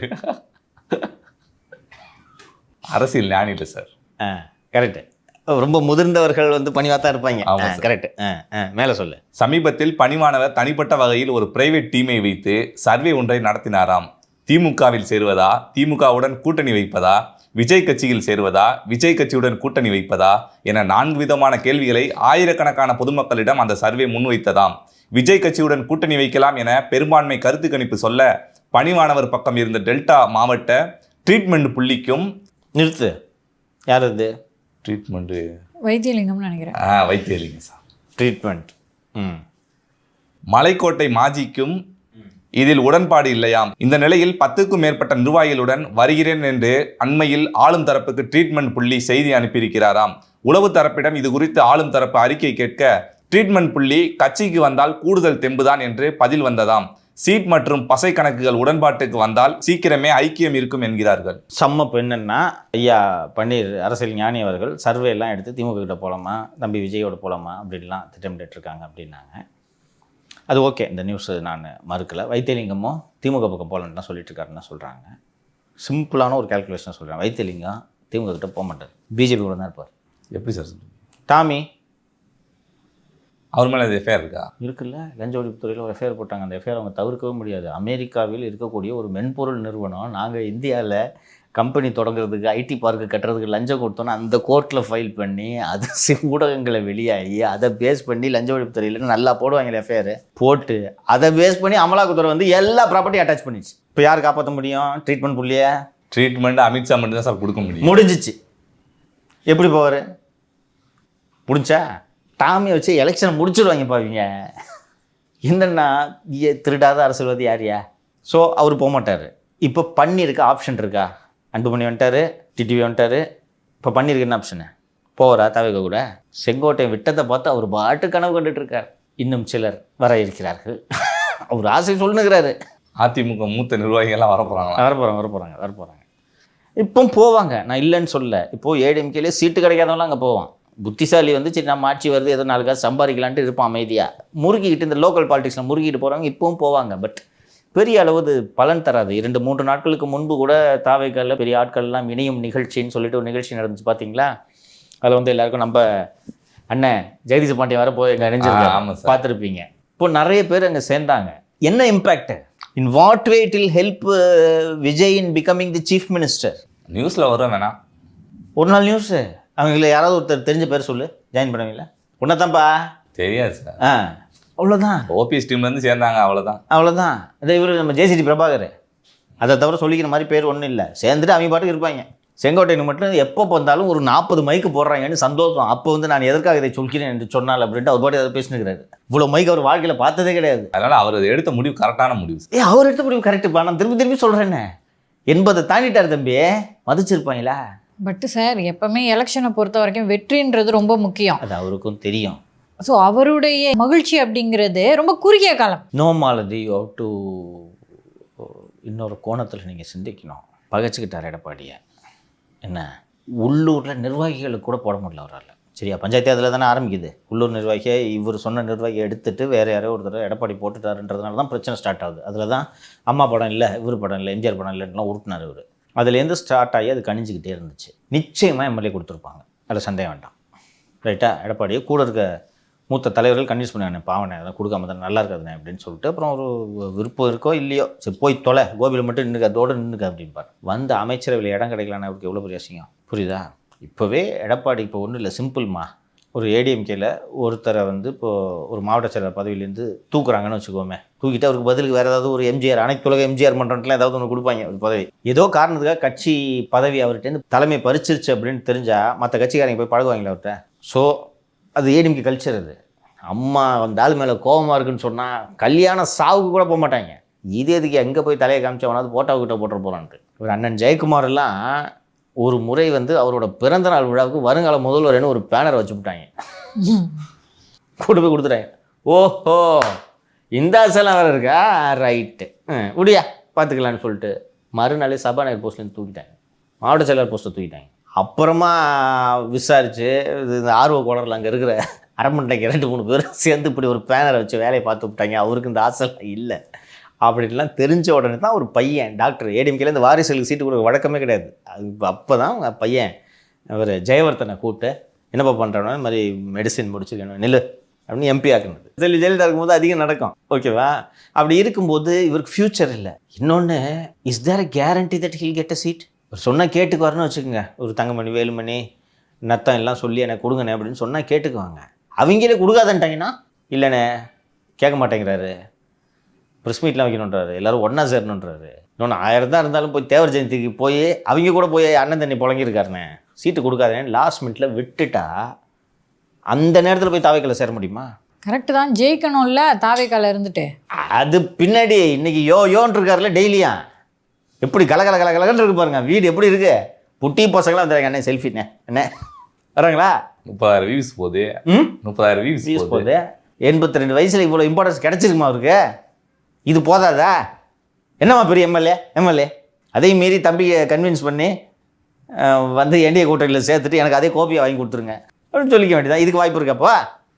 அரசியல் ஞானி இல்லை சார். கரெக்டு. ரொம்ப முதிர்ந்தவர்கள் வந்து பணிவாக தான் இருப்பாங்க. கரெக்டு. மேலே சொல்லு. சமீபத்தில் பணிவானவர் தனிப்பட்ட வகையில் ஒரு பிரைவேட் டீமை வைத்து சர்வே ஒன்றை நடத்தினாராம். திமுகவில் சேருவதா, திமுகவுடன் கூட்டணி வைப்பதா, விஜய் கட்சியில் சேருவதா, விஜய் கட்சியுடன் கூட்டணி வைப்பதா என 4 விதமான கேள்விகளை ஆயிரக்கணக்கான பொதுமக்களிடம் அந்த சர்வே முன்வைத்ததாம். விஜய் கட்சியுடன் கூட்டணி வைக்கலாம் என பெரும்பான்மை கருத்து கணிப்பு சொல்ல, பணிவானவர் பக்கம் இருந்த டெல்டா மாவட்ட ட்ரீட்மெண்ட் புள்ளிக்கும் நிறுத்து. யார் அது? ட்ரீட்மெண்ட் வைத்தியலிங்கம்னு நினைக்கிறேன். வைத்தியலிங்கம் சார். ட்ரீட்மெண்ட் மலைக்கோட்டை மாஜிக்கும் இதில் உடன்பாடு இல்லையாம். இந்த நிலையில் 10க்கும் மேற்பட்ட நிர்வாகிகளுடன் வருகிறேன் என்று அண்மையில் ஆளும் தரப்புக்கு ட்ரீட்மெண்ட் புள்ளி செய்தி அனுப்பியிருக்கிறாராம். உளவு தரப்பிடம் இது குறித்து ஆளும் தரப்பு அறிக்கை கேட்க ட்ரீட்மெண்ட் புள்ளி கட்சிக்கு வந்தால் கூடுதல் தெம்புதான் என்று பதில் வந்ததாம். சீட் மற்றும் பசை கணக்குகள் உடன்பாட்டுக்கு வந்தால் சீக்கிரமே ஐக்கியம் இருக்கும் என்கிறார்கள். சம்ம என்னன்னா ஐயா பன்னீர் அரசியல் ஞானி அவர்கள் சர்வே எல்லாம் எடுத்து திமுக கிட்ட போகலாமா, தம்பி விஜயோட போகலாமா அப்படின்லாம் திட்டமிட்டு இருக்காங்க அப்படின்னாங்க. அது ஓகே, இந்த நியூஸ் நான் மறுக்கலை. வைத்தியலிங்கமும் திமுக பக்கம் போகலன்னு தான் சொல்லிட்டு இருக்காருன்னு சொல்கிறாங்க. சிம்பிளான ஒரு கேல்குலேஷன் சொல்கிறேன். வைத்தியலிங்கம் திமுக கிட்ட போக மாட்டார், பிஜேபி கூட தான் இருப்பார். எப்படி சார் சொல்றீங்க? டாமி அவர் மேலே எஃப்ஐஆர் இருக்கா? இருக்குல்ல, லஞ்ச ஒழிப்புத்துறையில் ஒரு எஃப்ஐஆர் போட்டாங்க. அந்த எஃப்ஐஆர் அவங்க தவிர்க்கவே முடியாது. அமெரிக்காவில் இருக்கக்கூடிய ஒரு மென்பொருள் நிறுவனம் நாங்கள் இந்தியாவில் கம்பெனி தொடங்குறதுக்கு ஐடி பார்க்கு கட்டுறதுக்கு லஞ்சம் கொடுத்தோன்னா அந்த கோர்ட்டில் ஃபைல் பண்ணி அது ஊடகங்களை வெளியாகி அதை பேஸ் பண்ணி லஞ்ச ஒழிப்புத்துறையில் நல்லா போடுவாங்க எஃப்ஐஆர் போட்டு அதை பேஸ் பண்ணி அமலாக்கத்துறை வந்து எல்லா ப்ராப்பர்ட்டியும் அட்டாச் பண்ணிச்சு. இப்போ யார் காப்பாற்ற முடியும்? ட்ரீட்மெண்ட் புள்ளியே ட்ரீட்மெண்ட் அமித்ஷா மட்டும் தான் சார் கொடுக்க முடியும். முடிஞ்சிச்சு. எப்படி போவார்? முடிஞ்சா டாமியை வச்சு எலெக்ஷனை முடிச்சுடுவாங்க பாவீங்க. என்னென்னா திருடாத அரசியல்வாதி யாரியா? ஸோ அவர் போக மாட்டார். இப்போ பண்ணியிருக்க ஆப்ஷன் இருக்கா? அன்புமணி வந்துட்டார், டிடிவி வந்துட்டார், இப்போ பண்ணியிருக்கு என்ன ஆப்ஷனு? போகிறா தவிர்க்க கூட. செங்கோட்டையை விட்டதை பார்த்து அவர் பாட்டு கனவு கண்டுட்டு இருக்கார். இன்னும் சிலர் வர இருக்கிறார்கள். அவர் ஆசை சொல்லுங்கிறாரு. அதிமுக மூத்த நிர்வாகிகள்லாம் வரப்போகிறாங்க. இப்போ போவாங்க, நான் இல்லைன்னு சொல்ல. இப்போது ஏடிஎம்கேலே சீட்டு கிடைக்காதவங்களாம் அங்கே போவான். புத்திசாலி வந்து சரி நம்ம ஆட்சி வருது ஏதோ 4 காசு சம்பாதிக்கலான்ட்டு இருப்பான் அமைதியாக. முறுக்கிக்கிட்டு இந்த லோக்கல் பாலிடிக்ஸில் முறுக்கிட்டு போகிறவங்க இப்போவும் போவாங்க. பட் பெரிய அளவு பலன் தராது. 2-3 நாட்களுக்கு முன்பு கூட தாவைக்காலில் பெரிய ஆட்கள்லாம் இணையும் நிகழ்ச்சின்னு சொல்லிட்டு ஒரு நிகழ்ச்சி நடந்துச்சு பார்த்தீங்களா? அதில் வந்து எல்லாருக்கும் நம்ம அண்ணன் ஜெகதீஷ் பாண்டியன் வர போய் எங்கே இணைஞ்சிருக்காங்க, பார்த்துருப்பீங்க. இப்போ நிறைய பேர் அங்கே சேர்ந்தாங்க. என்ன impact? In what way it will help Vijay in becoming the chief minister? நியூஸில் வரும் வேணா ஒரு நாள் நியூஸு. அவங்கள யாராவது ஒருத்தர் தெரிஞ்ச பேர் சொல்லு, ஜாயின் பண்ணுவீங்களா? ஒன்றதான்ப்பா தெரியாது சார். அவ்வளோதான். ஓபிஎஸ் டீம்லேருந்து சேர்ந்தாங்க, அவ்வளோதான். அதே இவர் நம்ம ஜேசிடி பிரபாகர், அதை தவிர சொல்லிக்கிற மாதிரி பேர் ஒன்றும் இல்லை. சேர்ந்துட்டு அவங்க பாட்டுக்கு இருப்பாங்க. செங்கோட்டையனுக்கு மட்டும் எப்போ வந்தாலும் ஒரு 40 மைக்கு போடுறாங்கன்னு சந்தோஷம். அப்போ வந்து நான் எதற்காக இதை சொல்கிறேன் என்று சொன்னால் அப்படின்ட்டு அவர் பாட்டு அதை பேசினுக்கிறாரு. இவ்வளோ மைக்கு அவர் வாழ்க்கையில் பார்த்ததே கிடையாது. அதனால் அவர் எடுத்த முடிவு கரெக்டான முடிவு. அவர் எடுத்த முடிவு கரெக்டுப்பா. நான் திரும்பி சொல்கிறேன்னே, 80 தாண்டிட்டார் தம்பி, மதிச்சிருப்பாங்களா? பட் சார், எப்பவுமே எலெக்ஷனை பொறுத்த வரைக்கும் வெற்றின்றது ரொம்ப முக்கியம். அது அவருக்கும் தெரியும். ஸோ அவருடைய மகிழ்ச்சி அப்படிங்கிறது ரொம்ப குறுகிய காலம். No Malathi, you have to இன்னொரு கோணத்தில் நீங்கள் சிந்திக்கணும். பகைச்சிக்கிட்டார் எடப்பாடியை. என்ன உள்ளூரில் நிர்வாகிகளுக்கு கூட போட முடியல அவரால். சரியா? பஞ்சாயத்து அதில் தானே ஆரம்பிக்குது. உள்ளூர் நிர்வாகியை இவர் சொன்ன நிர்வாகியை எடுத்துட்டு வேறு யாரோ ஒருத்தர் எடப்பாடி போட்டுட்டாருன்றதுனால தான் பிரச்சனை ஸ்டார்ட் ஆகுது. அதில் தான் அம்மா படம் இல்லை, இவர் படம் இல்லை, எம்ஜிஆர் படம் இல்லைன்னுலாம் உருட்டினார் இவர். அதுலேருந்து ஸ்டார்ட் ஆகி அது கணிஞ்சிக்கிட்டே இருந்துச்சு. நிச்சயமாக எம்எல்ஏ கொடுத்துருப்பாங்க, அதில் சந்தேகம் வேண்டாம். ரைட்டா? எடப்பாடியை கூட இருக்க மூத்த தலைவர்கள் கன்வின்ஸ் பண்ணாங்க, பாவனை அதெல்லாம் கொடுக்காம தான் நல்லா இருக்காதுண்ணே அப்படின்னு சொல்லிட்டு. அப்புறம் ஒரு விருப்பம் இருக்கோ இல்லையோ, சரி போய் தொலை, கோபியில் மட்டும் நின்றுக்க, அதோடு நின்றுக்க அப்படின்பார். வந்து அமைச்சரவையில் இடம் கிடைக்கலான்னு அவருக்கு எவ்வளோ பெரிய அசிங்கம், புரியுதா? இப்போவே எடப்பாடி இப்போ ஒன்றும் இல்லை, சிம்பிள்மா. ஒரு ஏடிஎம்கேல ஒருத்தரை வந்து இப்போது ஒரு மாவட்ட செயலர் பதவியிலேருந்து தூக்குறாங்கன்னு வச்சுக்கோமே. தூக்கிட்டு அவருக்கு பதிலுக்கு வேறு ஏதாவது ஒரு எம்ஜிஆர், அனைத்து உலக எம்ஜிஆர் மன்றம்லாம் ஏதாவது ஒன்று கொடுப்பாங்க ஒரு பதவி. ஏதோ காரணத்துக்காக கட்சி பதவி அவர்கிட்ட தலைமை பறிச்சிருச்சு அப்படின்னு தெரிஞ்சால் மற்ற கட்சிக்காரங்க போய் பழகுவாங்களே அவர்கிட்ட. ஸோ அது ஏடிஎம்கே கல்ச்சர். அது அம்மா அந்த ஆள் மேலே கோபமாக இருக்குன்னு சொன்னால் கல்யாண சாவுக்கு கூட போக மாட்டாங்க. இது எதுக்கு எங்கே போய் தலையை காமிச்சவனாவது போட்டாவுக்கிட்ட போட்டு போகிறான்ட்டு. ஒரு அண்ணன் ஜெயக்குமார் எல்லாம் ஒரு முறை வந்து அவரோட பிறந்த நாள் விழாவுக்கு வருங்கால முதல்வர்னு ஒரு பேனர் வச்சு விட்டாங்க. கூட்டு போய் கொடுத்துட்டாங்க. ஓஹோ, இந்த ஆசைலாம் வேறு இருக்கா, ரைட்டு முடியா பார்த்துக்கலான்னு சொல்லிட்டு மறுநாளே சபாநாயகர் போஸ்ட்லேருந்து தூக்கிட்டாங்க, மாவட்ட செயலர் போஸ்ட்டை தூக்கிட்டாங்க. அப்புறமா விசாரித்து இந்த ஆர்வ கோளரில் அங்கே இருக்கிற அரண்மனைக்கு 2-3 பேர் சேர்ந்து இப்படி ஒரு பேனரை வச்சு வேலையை பார்த்து விட்டாங்க. அவருக்கு இந்த ஆசைலாம் இல்லை அப்படின்லாம் தெரிஞ்ச உடனே தான் ஒரு பையன் டாக்டர் ஏடிஎம்கேல இந்த வாரிசுகளுக்கு சீட்டு கொடுக்க வழக்கமே கிடையாது. அது அப்போ தான் அவங்க பையன் ஒரு ஜெயவர்த்தனை கூப்பிட்டு என்னப்பா பண்ணுறோன்னா இந்த மாதிரி மெடிசின் முடிச்சுக்கணும் நெல் அப்படின்னு எம்பி ஆக்குனது. ஜெயலலிதா இருக்கும்போது அதிகம் நடக்கும், ஓகேவா? அப்படி இருக்கும்போது இவருக்கு ஃப்யூச்சர் இல்லை. இன்னொன்று, is there a guarantee that he'll get a seat? சொன்னால் கேட்டுக்குவாருன்னு வச்சுக்கோங்க. ஒரு தங்கமணி, வேலுமணி, நத்தம் எல்லாம் சொல்லி எனக்கு கொடுங்கண்ணே அப்படின்னு சொன்னால் கேட்டுக்குவாங்க. அவங்களே கொடுக்காதன்ட்டாங்கன்னா இல்லைண்ணே கேட்க மாட்டேங்கிறாரு, ப்ரெஸ் மீட்லாம் வைக்கணுன்றாரு, எல்லோரும் ஒன்றா சேரணுன்றாரு. இன்னொன்று 1000 தான் இருந்தாலும் போய் தேவர் ஜெயந்திக்கு போய் அவங்க கூட போய் அண்ணன் தண்ணி புழங்கியிருக்காருண்ணே, சீட்டு கொடுக்காதேன்னு லாஸ்ட் மினிட்ல விட்டுட்டா அந்த நேரத்தில் போய் தாவைக்கல சேர முடியுமா? கரெக்டு தான், ஜெயிக்கணும்ல தாவேக்கால இருந்துட்டு. அது பின்னாடி இன்னைக்கு யோன்னு இருக்காருல்ல டெய்லியா, எப்படி கலகலன்னு இருக்கு பாருங்க, வீடு எப்படி இருக்கு. புட்டி பசங்களாம் வந்துடுறாங்க, அண்ணே செல்ஃபிண்ணே என்ன வராங்களா. 30,000 வியூஸ் போகுது. 30,000 வியூஸ் போகுது. 82 வயசுல இவ்வளோ இம்பார்ட்டன்ஸ் கிடைச்சிருக்குமா அவருக்கு? இது போதாதா? என்னம்மா பெரிய எம்எல்ஏ அதையும் மீறி தம்பியை கன்வின்ஸ் பண்ணி வந்து என்டிஏ கூட்டணியில் சேர்த்துட்டு எனக்கு அதே கோப்பியை வாங்கி கொடுத்துருங்க அப்படின்னு சொல்லிக்க வேண்டியதான். இதுக்கு வாய்ப்பு இருக்கப்போ.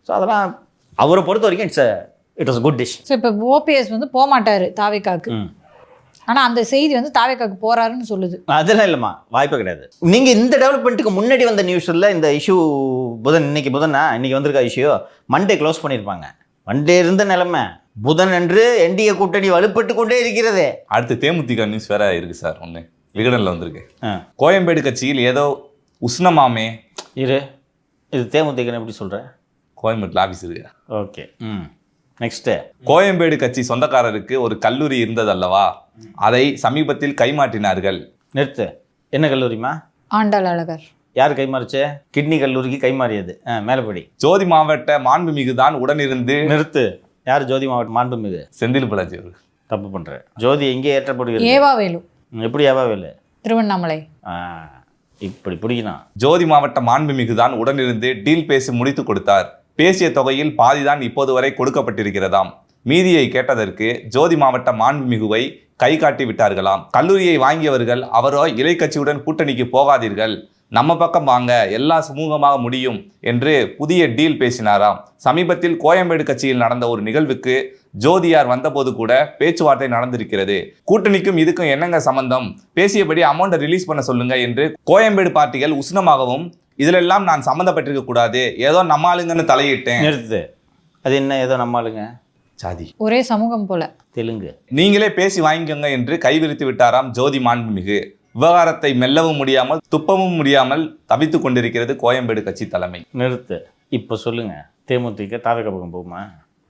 ஸோ அதெல்லாம் அவரை பொறுத்த வரைக்கும் it was good dish. So இப்போ ஓபிஎஸ் வந்து போக மாட்டார் தாவேக்காக்கு, ஆனால் அந்த செய்தி வந்து தாவேக்காக்கு போறாருன்னு சொல்லுது. அதெல்லாம் இல்லைம்மா, வாய்ப்பே கிடையாது. நீங்கள் இந்த டெவலப்மெண்ட்டுக்கு முன்னாடி வந்த நியூஸில் இந்த இஷ்யூ இன்னைக்கு வந்திருக்க இஷ்யூ மண்டே க்ளோஸ் பண்ணியிருப்பாங்க. மண்டே இருந்த நிலைமை புதன் அன்று என்டிஏ கூட்டணி வலுப்பட்டு கொண்டே இருக்கிறது. அடுத்து தேமுதிக நியூஸ் வேற இருக்கு சார். ஒன்று விகடனில் வந்திருக்கு. கோயம்பேடு கட்சியில் ஏதோ உஷ்ணமாமே. இது தேமுதிக எப்படி சொல்ற? கோயம்பேட்டில் ஆஃபீஸ் இருக்கு. ஓகே. நெக்ஸ்ட்டு, கோயம்பேடு கட்சி சொந்தக்காரருக்கு ஒரு கல்லூரி இருந்தது அல்லவா, அதை சமீபத்தில் கைமாற்றினார்கள். நிறுத்து. என்ன கல்லூரிமா? ஆண்டாள் அழகர். யார் கைமாறிச்சு? கிட்னி கல்லூரிக்கு கைமாறியது. மேலப்படி. ஜோதி மாவட்ட மாண்புமிகு தான் உடனிருந்து. நிறுத்து. யார் ஜோதி மாவட்ட மாண்புமிகு? செந்தில் பாலாஜி அவர். தப்பு பண்ற. ஜோதி எங்கே ஏற்றப்படுகிறது? ஏவாவேலு. எப்படி ஏவாவேலு? திருவண்ணாமலை. இப்படி பிடிக்கணும். ஜோதி மாவட்ட மாண்புமிகு தான் உடனிருந்து டீல் பேசி முடித்து கொடுத்தார். பேசிய தொகையில் பாதிதான் இப்போது வரை கொடுக்கப்பட்டிருக்கிறதாம். மீதியை கேட்டதற்கு ஜோதி மாவட்ட மாண்புமிகுவை கை காட்டி விட்டார்களாம். கல்லூரியை வாங்கியவர்கள் அவரோ இலை கட்சியுடன் கூட்டணிக்கு போகாதீர்கள், நம்ம பக்கம் வாங்க, எல்லாம் சுமூகமாக முடியும் என்று புதிய டீல் பேசினாராம். சமீபத்தில் கோயம்பேடு கட்சியில் நடந்த ஒரு நிகழ்வுக்கு ஜோதியார் வந்தபோது கூட பேச்சுவார்த்தை நடந்திருக்கிறது. கூட்டணிக்கும் இதுக்கும் என்னங்க சம்பந்தம், பேசியபடி அமௌண்ட்டை ரிலீஸ் பண்ண சொல்லுங்க என்று கோயம்பேடு பார்ட்டிகள் உஷ்ணமாகவும், இதிலெல்லாம் நான் சம்மந்தப்பட்டிருக்க கூடாது, ஏதோ நம்ம ஆளுங்கன்னு தலையிட்டேன். நிறுத்து. அது என்ன ஏதோ நம்ம ஆளுங்க? சாதி ஒரே சமூகம் போல. தெலுங்கு. நீங்களே பேசி வாங்கிக்கோங்க என்று கைவிரித்து விட்டாராம் ஜோதி மாண்புமிகு. விவகாரத்தை மெல்லவும் முடியாமல் துப்பவும் முடியாமல் தவித்து கொண்டிருக்கிறது கோயம்பேடு கட்சி தலைமை. நிறுத்து. இப்போ சொல்லுங்க, தேமுதிக தாவேக்கா பக்கம் போகுமா?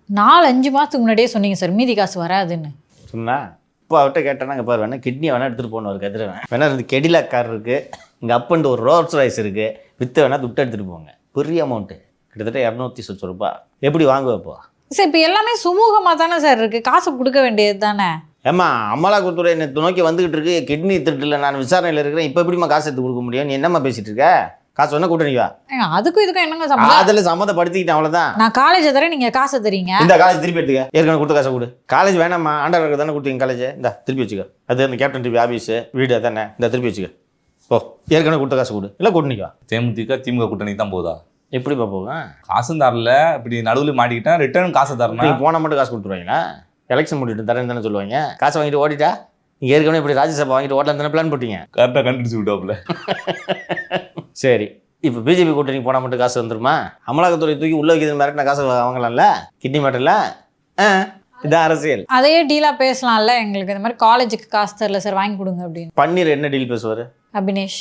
4-5 மாதத்துக்கு முன்னாடியே சொன்னீங்க சார் மீதி காசு வராதுன்னு. சொன்னா இப்போ அவர்கிட்ட கேட்டேன்னா இங்கே பாரு, வேணா கிட்னியை வேணா எடுத்துகிட்டு போகணும், ஒரு கதிரவன் வேணா இருந்து கெடிலாக் கார் இருக்குது, இங்கே அப் அண்ட் ஒரு ரோல்ஸ் ராய்ஸ் இருக்குது, விற்று வேணா துட்டு எடுத்துகிட்டு போங்க. பெரிய அமௌண்ட்டு, கிட்டத்தட்ட 200 ரூபா. எப்படி வாங்குவப்போ? சார் இப்போ எல்லாமே சுமூகமாக தானே சார் இருக்குது, காசு கொடுக்க வேண்டியது தானே. ஏம்மா, அமலாக்கத்துறை என்னை நோக்கி வந்துகிட்டு இருக்கு, கிட்னி திருட்டில் நான் விசாரணையில் இருக்கிறேன், இப்போ எப்படிமா காசு எடுத்து கொடுக்க முடியும்? நீ என்னம்மா பேசிட்டு இருக்க? காசு வேணா கூட்டணிவா? அதுக்கும் இதுக்கும் என்னங்க சம்பந்தம்? அதில் சம்மந்தப்படுத்திக்கிட்டேன், அவ்வளோதான். நான் காலேஜை தரேன், நீங்கள் காசை தரீங்க. இந்த காலேஜ் திருப்பி எடுத்துக்க, ஏற்கனவே கொடுத்த காசை கொடு. காலேஜ் வேணாம்மா, ஆண்டாளருக்கு தானே கொடுத்தீங்க காலேஜ், இந்த திருப்பி வச்சுக்க. அது அந்த கேப்டன் டிவி ஆஃபீஸு வீடு தானே, இந்த திருப்பி வச்சுக்க. ஓ, ஏற்கனவே கொடுத்த காசு கொடு, இல்லை கூட்டணிக்கா. தேமுதிக திமுக கூட்டணி தான் போதா? எப்படிப்பா போகும்? காசும் தரல, இப்படி நடுவில் மாட்டிக்கிட்டேன், ரிட்டர்ன் காசு தரணும். போனால் மட்டும் காசு கொடுத்துருவாங்களா? எலெக்ஷன் முடிட்டு தரேன்னு தானே சொல்லுவாங்க. காசை வாங்கிட்டு ஓடிட்டா, நீங்கள் ஏற்கனவே இப்படி ராஜ்யசபா வாங்கிட்டு ஓட்டலாம் தானே பிளான் போட்டீங்க. கரெக்டாக கண்டுபிடிச்சு விட்டாப்புல. சரி, இப்போ பிஜேபி கூட்டணிக்கு போனால் மட்டும் காசு வந்துருமா? அமலாக்கத்துறை தூக்கி உள்ள வைக்கிறது மிரட்டின காசு வாங்கலாம்ல, கிட்னி மேட்டர்ல. இதான் அரசியல். அதையே டீலாக பேசலாம்ல, எங்களுக்கு இந்த மாதிரி காலேஜுக்கு காசு தரல சார், வாங்கி கொடுங்க அப்படின்னு. பன்னீர் என்ன டீல் பேசுவார்? அபினேஷ்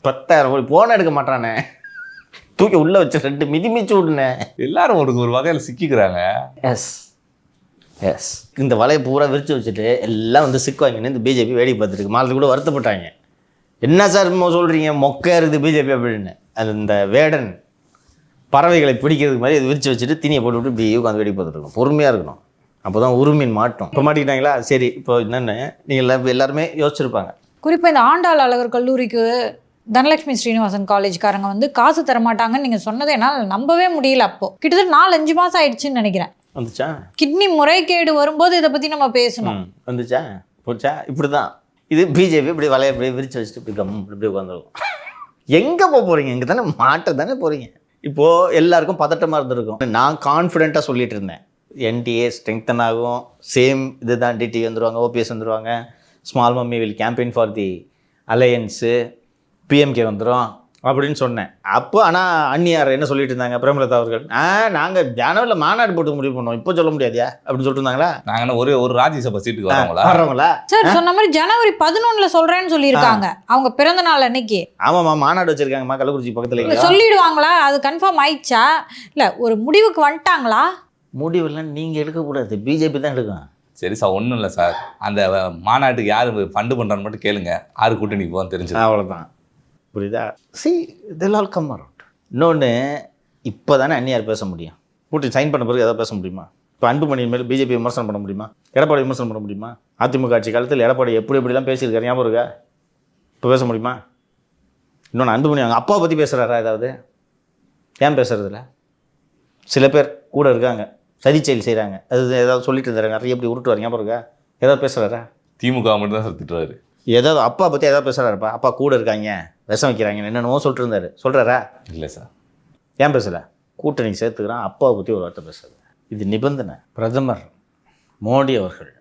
10,000 கோடி போன எடுக்க மாட்டானே, தூக்கி உள்ள வச்சு 2 மிதிமிச்சு விடுனே. எல்லாரும் ஒரு வகையில் சிக்கிக்கிறாங்க. எஸ் இந்த வலையை பூரா விரிச்சு வச்சுட்டு எல்லாம் வந்து சிக்குவாங்கன்னு இந்த பிஜேபி வேடிக்கை பார்த்துருக்கு. மாலத்து கூட வருத்தப்பட்டாங்க, என்ன சார் சொல்கிறீங்க, மொக்கையாக இருக்குது பிஜேபி அப்படின்னு. அது இந்த வேடன் பறவைகளை பிடிக்கிறதுக்கு மாதிரி அது விரிச்சு வச்சுட்டு தீனியை போட்டு விட்டு இப்படி உட்காந்து வேடிக்கை பார்த்துருக்கோம். பொறுமையாக இருக்கணும், அப்போ தான் உரிமையின் மாட்டோம். இப்போ மாட்டிக்கிட்டாங்களா? சரி, இப்போ என்னென்னு நீங்கள் எல்லாருமே யோசிச்சிருப்பாங்க. குறிப்பாக இந்த ஆண்டாள் அழகர் கல்லூரிக்கு தனலட்சுமி ஸ்ரீனிவாசன் காலேஜ்காரங்க வந்து காசு தரமாட்டாங்கன்னு நீங்கள் சொன்னதை என்னால் நம்பவே முடியல. அப்போது கிட்டத்தட்ட 4-5 மாதம் ஆயிடுச்சுன்னு நினைக்கிறேன். வந்துச்சா? கிட்னி முறைகேடு வரும்போது இதை பற்றி நம்ம பேசணும். வந்துச்சா? போச்சா? இப்படி தான் இது பிஜேபி இப்படி வலையை இப்படி விரிச்சு வச்சுட்டு இப்படி இப்படி உட்காந்துருக்கும். எங்கே போகிறீங்க? இங்கே தானே மாட்ட தானே போகிறீங்க. இப்போது எல்லாருக்கும் பதட்டமாக இருந்திருக்கும். நான் கான்ஃபிடென்ட்டாக சொல்லிட்டு இருந்தேன், என்டிஏ ஸ்ட்ரெங்தன் ஆகும், சேம் இது தான், டிடி வந்துடுவாங்க, ஓபிஎஸ் வந்துடுவாங்க, small mummy will campaign for the alliance, PMK வந்துடும் அப்படின்னு சொன்னேன். அப்போ ஆனால் அந்நியார் என்ன சொல்லிட்டு இருந்தாங்க, பிரேமலதா அவர்கள், நாங்கள் ஜனவரியில் மாநாடு போட்டு முடிவு பண்ணோம், இப்போ சொல்ல முடியாதியா அப்படின்னு சொல்லிட்டு இருந்தாங்களா? நாங்கள் ஒரு ராஜ்யசபா சீட்டுக்கு வர்றவங்களா சார் சொன்ன மாதிரி ஜனவரி 11 சொல்கிறேன்னு சொல்லியிருக்காங்க, அவங்க பிறந்த நாள் அன்னைக்கு. ஆமாம்மா, மாநாடு வச்சுருக்காங்கம்மா கள்ளக்குறிச்சி பக்கத்தில். சொல்லிடுவாங்களா? அது கன்ஃபார்ம் ஆயிடுச்சா? இல்லை ஒரு முடிவுக்கு வந்துட்டாங்களா? முடிவெல்லாம் நீங்கள் எடுக்கக்கூடாது, பிஜேபி தான் எடுக்கும். சரி சார், ஒன்றும் இல்லை சார், அந்த மாநாட்டுக்கு யார் ஃபண்டு பண்ணுறான்னு மட்டும் கேளுங்க, 6 கூட்டணிக்கு போக தெரிஞ்சு. அவ்வளோதான், புரியுதா? சி தில் ஆல் கம் அரவுண்ட். இன்னொன்று, இப்போ தானே அந்நியார் பேச முடியும். கூட்டணி சைன் பண்ண பிறகு எதாவது பேச முடியுமா? இப்போ அன்புமணியின் மேல் பிஜேபி விமர்சனம் பண்ண முடியுமா? எடப்பாடி விமர்சனம் பண்ண முடியுமா? அதிமுக ஆட்சி காலத்தில் எடப்பாடி எப்படிலாம் பேசியிருக்காரு ஞாபகம் இருக்கா? இப்போ பேச முடியுமா? இன்னொன்று, அன்புமணி அவங்க அப்பா பற்றி பேசுகிறாரா ஏதாவது? ஏன் பேசுறதில்ல? சில பேர் கூட இருக்காங்க, சதி செயல் செய்கிறாங்க, அது ஏதாவது சொல்லிட்டு இருந்தாரு, நிறைய எப்படி உருட்டுவார் ஞாபகம் இருக்கா? ஏதாவது பேசுகிறாரா? திமுக மட்டும் தான் திட்டுறாரு. ஏதாவது அப்பா பற்றி ஏதாவது பேசுகிறாருப்பா? அப்பா கூட இருக்காங்க, விஷம் வைக்கிறாங்க, என்னென்னமோ சொல்லிட்டு இருந்தாரு, சொல்கிறாரா? இல்லை சார். ஏன் பேசலை? கூட்டணி சேர்த்துக்கிறான், அப்பாவை பற்றி ஒரு வார்த்தை பேசுறது. இது நிபந்தனை. பிரதமர் மோடி அவர்கள்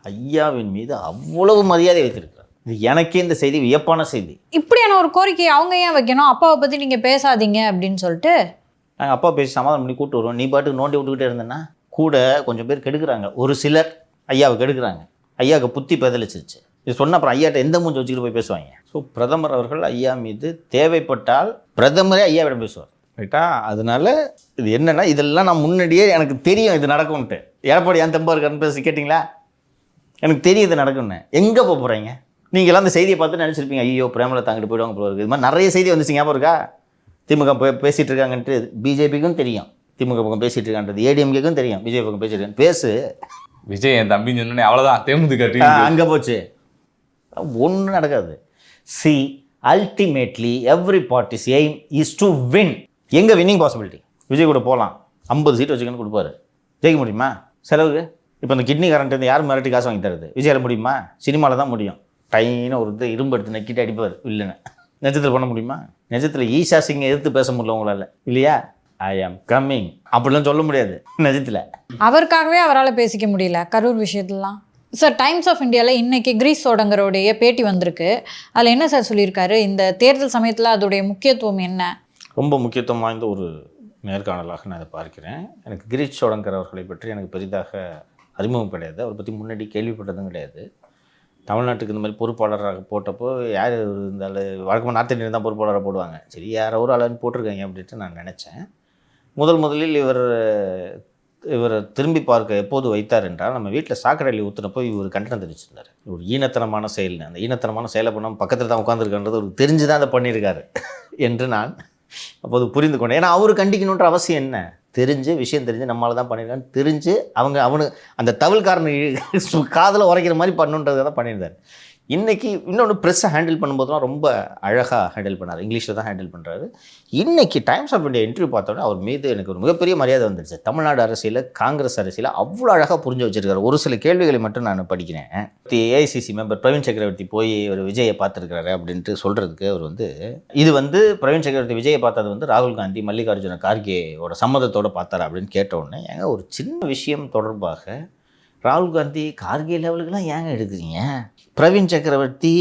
ஐயாவின் மீது அவ்வளவு மரியாதை வைத்திருக்கிறார். இது எனக்கே இந்த செய்தி வியப்பான செய்தி. இப்படியான ஒரு கோரிக்கையை அவங்க ஏன் வைக்கணும்? அப்பாவை பற்றி நீங்கள் பேசாதீங்க அப்படின்னு சொல்லிட்டு நாங்கள் அப்பா பேசி சமாதானம் பண்ணி கூப்பிட்டு வருவோம். நீ பாட்டுக்கு நோண்டி விட்டுக்கிட்டே இருந்தேன்னா கூட கொஞ்சம் பேர் கெடுக்குறாங்க, ஒரு சிலர் ஐயாவை கெடுக்குறாங்க. ஐயாவுக்கு புத்தி பதிலிச்சிருச்சு. இது சொன்ன அப்புறம் ஐயாட்ட எந்த மூஞ்சி வச்சுக்கிட்டு போய் பேசுவாங்க? ஸோ பிரதமர் அவர்கள் ஐயா மீது தேவைப்பட்டால் பிரதமரே ஐயாவிடம் பேசுவார், ரைட்டா? அதனால இது என்னென்னா, இதெல்லாம் நான் முன்னாடியே எனக்கு தெரியும் இது நடக்கும்ன்ட்டு. எடப்பாடி ஏன் தெம்பா இருக்காருன்னு பேசி கேட்டிங்களா? எனக்கு தெரியும் இது நடக்கும்னு. எங்கே போக போகிறீங்க? நீங்களாம் அந்த செய்தியை பார்த்து நினச்சிருப்பீங்க, ஐயோ பிரேமலை தாங்கிட்டு போயிடுவாங்க போல இருக்குது. இது மாதிரி நிறைய செய்தி வந்துச்சு, ஞாபகம் இருக்கா? திமுக பேசிகிட்டு இருக்காங்கன்ட்டு பிஜேபிக்கும் தெரியும், திமுக பக்கம் பேசிகிட்டு இருக்கான்றது ஏடிஎம்கேக்கும் தெரியும், பிஜேபி பக்கம் பேசிட்டு இருக்காங்க. பேசு விஜய் என் தம்பின்னு சொன்னோன்னே அவ்வளோதான், தேமுதிக அங்கே போச்சு. ஒன்றும் நடக்காது. C ultimately every parties aim is to win. எங்கே வின்னிங் பாசிபிலிட்டி? விஜய் கூட போகலாம், 50 சீட் வச்சுக்கன்னு கொடுப்பாரு, ஜெயிக்க முடியுமா? செலவுக்கு இப்போ இந்த கிட்னி கரண்ட் வந்து யார் மிரட்டி காசு வாங்கி தருது? விஜயால முடியுமா? சினிமாவில் தான் முடியும். டைன்னு ஒரு இது இரும்பு எடுத்து நக்கிட்டு அடிப்பார் இல்லைன்னு. நிஜத்தில் பண்ண முடியுமா? நிஜத்தில் ஈஷா சிங்கை எதிர்த்து பேச முடியல உங்களால், இல்லையா? ஐ ஆம் கம்மிங் அப்படிலாம் சொல்ல முடியாது நிஜத்தில். அவருக்காகவே அவரால் பேசிக்க முடியல கரூர் விஷயத்துலாம். சார், டைம்ஸ் ஆஃப் இந்தியாவில் இன்னைக்கு கிரீஷ் சோடங்கரோடைய பேட்டி வந்திருக்கு. அதில் என்ன சார் சொல்லியிருக்காரு? இந்த தேர்தல் சமயத்தில் அதோடைய முக்கியத்துவம் என்ன? ரொம்ப முக்கியத்துவம் வாய்ந்த ஒரு நேர்காணலாக நான் அதை பார்க்கிறேன். எனக்கு கிரீஷ் சோடங்கர் அவர்களை பற்றி எனக்கு பெரிதாக அறிமுகம் கிடையாது, அவரை பற்றி முன்னாடி கேள்விப்பட்டதும் கிடையாது. தமிழ்நாட்டுக்கு இந்த மாதிரி பொறுப்பாளராக போட்டப்போ யார் இருந்தாலும் வழக்கமாக நார்த் இந்தியன் தான் பொறுப்பாளராக போடுவாங்க. சரி, யாரோ ஒரு அளவுன்னு போட்டிருக்காங்க அப்படின்ட்டு நான் நினச்சேன். முதலில் இவர் திரும்பி பார்க்க எப்போது வைத்தார் என்றால், நம்ம வீட்டில் சாக்கடையில் ஊற்றுனப்போ இவர் கண்டனம் தெரிவிச்சிருந்தார். ஒரு ஈனத்தனமான செயல்னு. அந்த ஈனத்தனமான செயலை பண்ணாமல் பக்கத்தில் தான் உட்காந்துருக்கான்றது அவருக்கு தெரிஞ்சு தான் அதை பண்ணியிருக்காரு என்று நான் அப்போது புரிந்து கொண்டேன். ஏன்னா அவர் கண்டிக்கணுன்ற அவசியம் என்ன? விஷயம் தெரிஞ்சு நம்மளால தான் பண்ணியிருக்கான்னு தெரிஞ்சு அவனுக்கு அந்த தவில்காரன் காதில் உரைக்கிற மாதிரி பண்ணுன்றதை தான் பண்ணியிருந்தார். இன்றைக்கி இன்னொன்று ப்ரெஸ்ஸை ஹேண்டில் பண்ணும்போதுலாம் ரொம்ப அழகாக ஹேண்டில் பண்ணார், இங்கிலீஷில் தான் ஹேண்டில் பண்ணுறாரு. இன்றைக்கி டைம்ஸ் ஆஃப் இந்தியா இன்டர்வியூ பார்த்தோன்னே அவர் மீது எனக்கு ஒரு மிகப்பெரிய மரியாதை வந்துடுச்சு. தமிழ்நாடு அரசியல், காங்கிரஸ் அரசியல் அவ்வளோ அழகாக புரிஞ்சு வச்சுருக்காரு. ஒரு சில கேள்விகளை மட்டும் நான் படிக்கிறேன். ஏஐசிசி மெம்பர் பிரவீன் சக்கரவர்த்தி போய் ஒரு விஜயை பார்த்துருக்காரு அப்படின்ட்டு சொல்கிறதுக்கு அவர் இது பிரவீன் சக்கரவர்த்தி விஜயை பார்த்தது ராகுல் காந்தி மல்லிகார்ஜுன கார்கேயோட சம்மதத்தோடு பார்த்தாரா அப்படின்னு கேட்ட உடனே, ஏங்க ஒரு சின்ன விஷயம் தொடர்பாக ராகுல் காந்தி கார்கே லெவலுக்குலாம் ஏங்க எடுக்கிறீங்க? பிரவீன் சக்கரவர்த்தி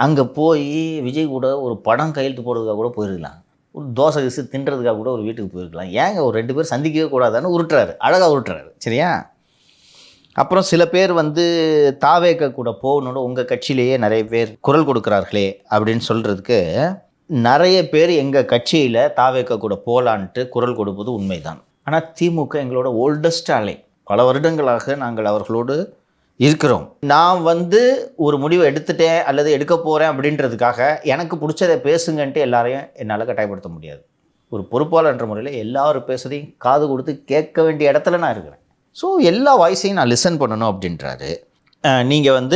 அங்கே போய் விஜய் கூட ஒரு படம் கையெழுத்து போடுறதுக்காக கூட போயிருக்கலாம், ஒரு தோசை கிசு தின்றதுக்காக கூட ஒரு வீட்டுக்கு போயிருக்கலாம். ஏங்க ஒரு 2 பேர் சந்திக்கவே கூடாதான்னு உருட்டுறாரு, அழகாக உருட்டுறாரு, சரியா? அப்புறம் சில பேர் தாவேக்க கூட போகணுன்னு உங்கள் கட்சியிலேயே நிறைய பேர் குரல் கொடுக்குறார்களே அப்படின்னு சொல்கிறதுக்கு, நிறைய பேர் எங்கள் கட்சியில் தாவேக்க கூட போகலான்ட்டு குரல் கொடுப்பது உண்மைதான். ஆனால் திமுக எங்களோட ஓல்டஸ்ட் ஆலை, பல வருடங்களாக நாங்கள் அவர்களோடு இருக்கிறோம். நான் ஒரு முடிவை எடுத்துட்டேன் அல்லது எடுக்க போகிறேன் அப்படின்றதுக்காக எனக்கு பிடிச்சதை பேசுங்கன்ட்டு எல்லாரையும் என்னால் கட்டாயப்படுத்த முடியாது. ஒரு பொறுப்பாளர்ன்ற முறையில் எல்லாரும் பேசுறதையும் காது கொடுத்து கேட்க வேண்டிய இடத்துல நான் இருக்கிறேன். ஸோ எல்லா வாய்ஸையும் நான் லிசன் பண்ணணும் அப்படின்றாரு. நீங்கள்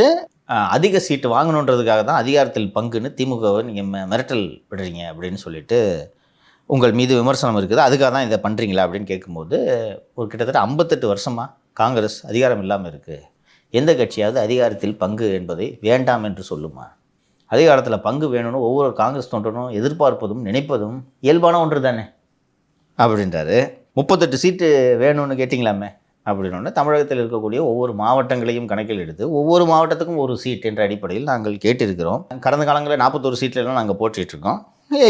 அதிக சீட்டு வாங்கணுன்றதுக்காக தான் அதிகாரத்தில் பங்குன்னு திமுகவை நீங்கள் மிரட்டல் விடுறீங்க அப்படின்னு சொல்லிட்டு உங்கள் மீது விமர்சனம் இருக்குது, அதுக்காக தான் இதை பண்ணுறீங்களா அப்படின்னு கேட்கும்போது, ஒரு கிட்டத்தட்ட 58 வருஷமாக காங்கிரஸ் அதிகாரம் இல்லாமல் இருக்குது, எந்த கட்சியாவது அதிகாரத்தில் பங்கு என்பதை வேண்டாம் என்று சொல்லுமா? அதிகாரத்தில் பங்கு வேணும்னு ஒவ்வொரு காங்கிரஸ் தொண்டனும் எதிர்பார்ப்பதும் நினைப்பதும் இயல்பான ஒன்று தானே அப்படின்றாரு. 38 சீட்டு வேணும்னு கேட்டிங்களாமே அப்படின்னோடனே, தமிழகத்தில் இருக்கக்கூடிய ஒவ்வொரு மாவட்டங்களையும் கணக்கில் எடுத்து ஒவ்வொரு மாவட்டத்துக்கும் ஒரு சீட் என்ற அடிப்படையில் நாங்கள் கேட்டிருக்கிறோம். கடந்த காலங்களில் 41 சீட்லாம் நாங்கள் போட்டிகிட்ருக்கோம்.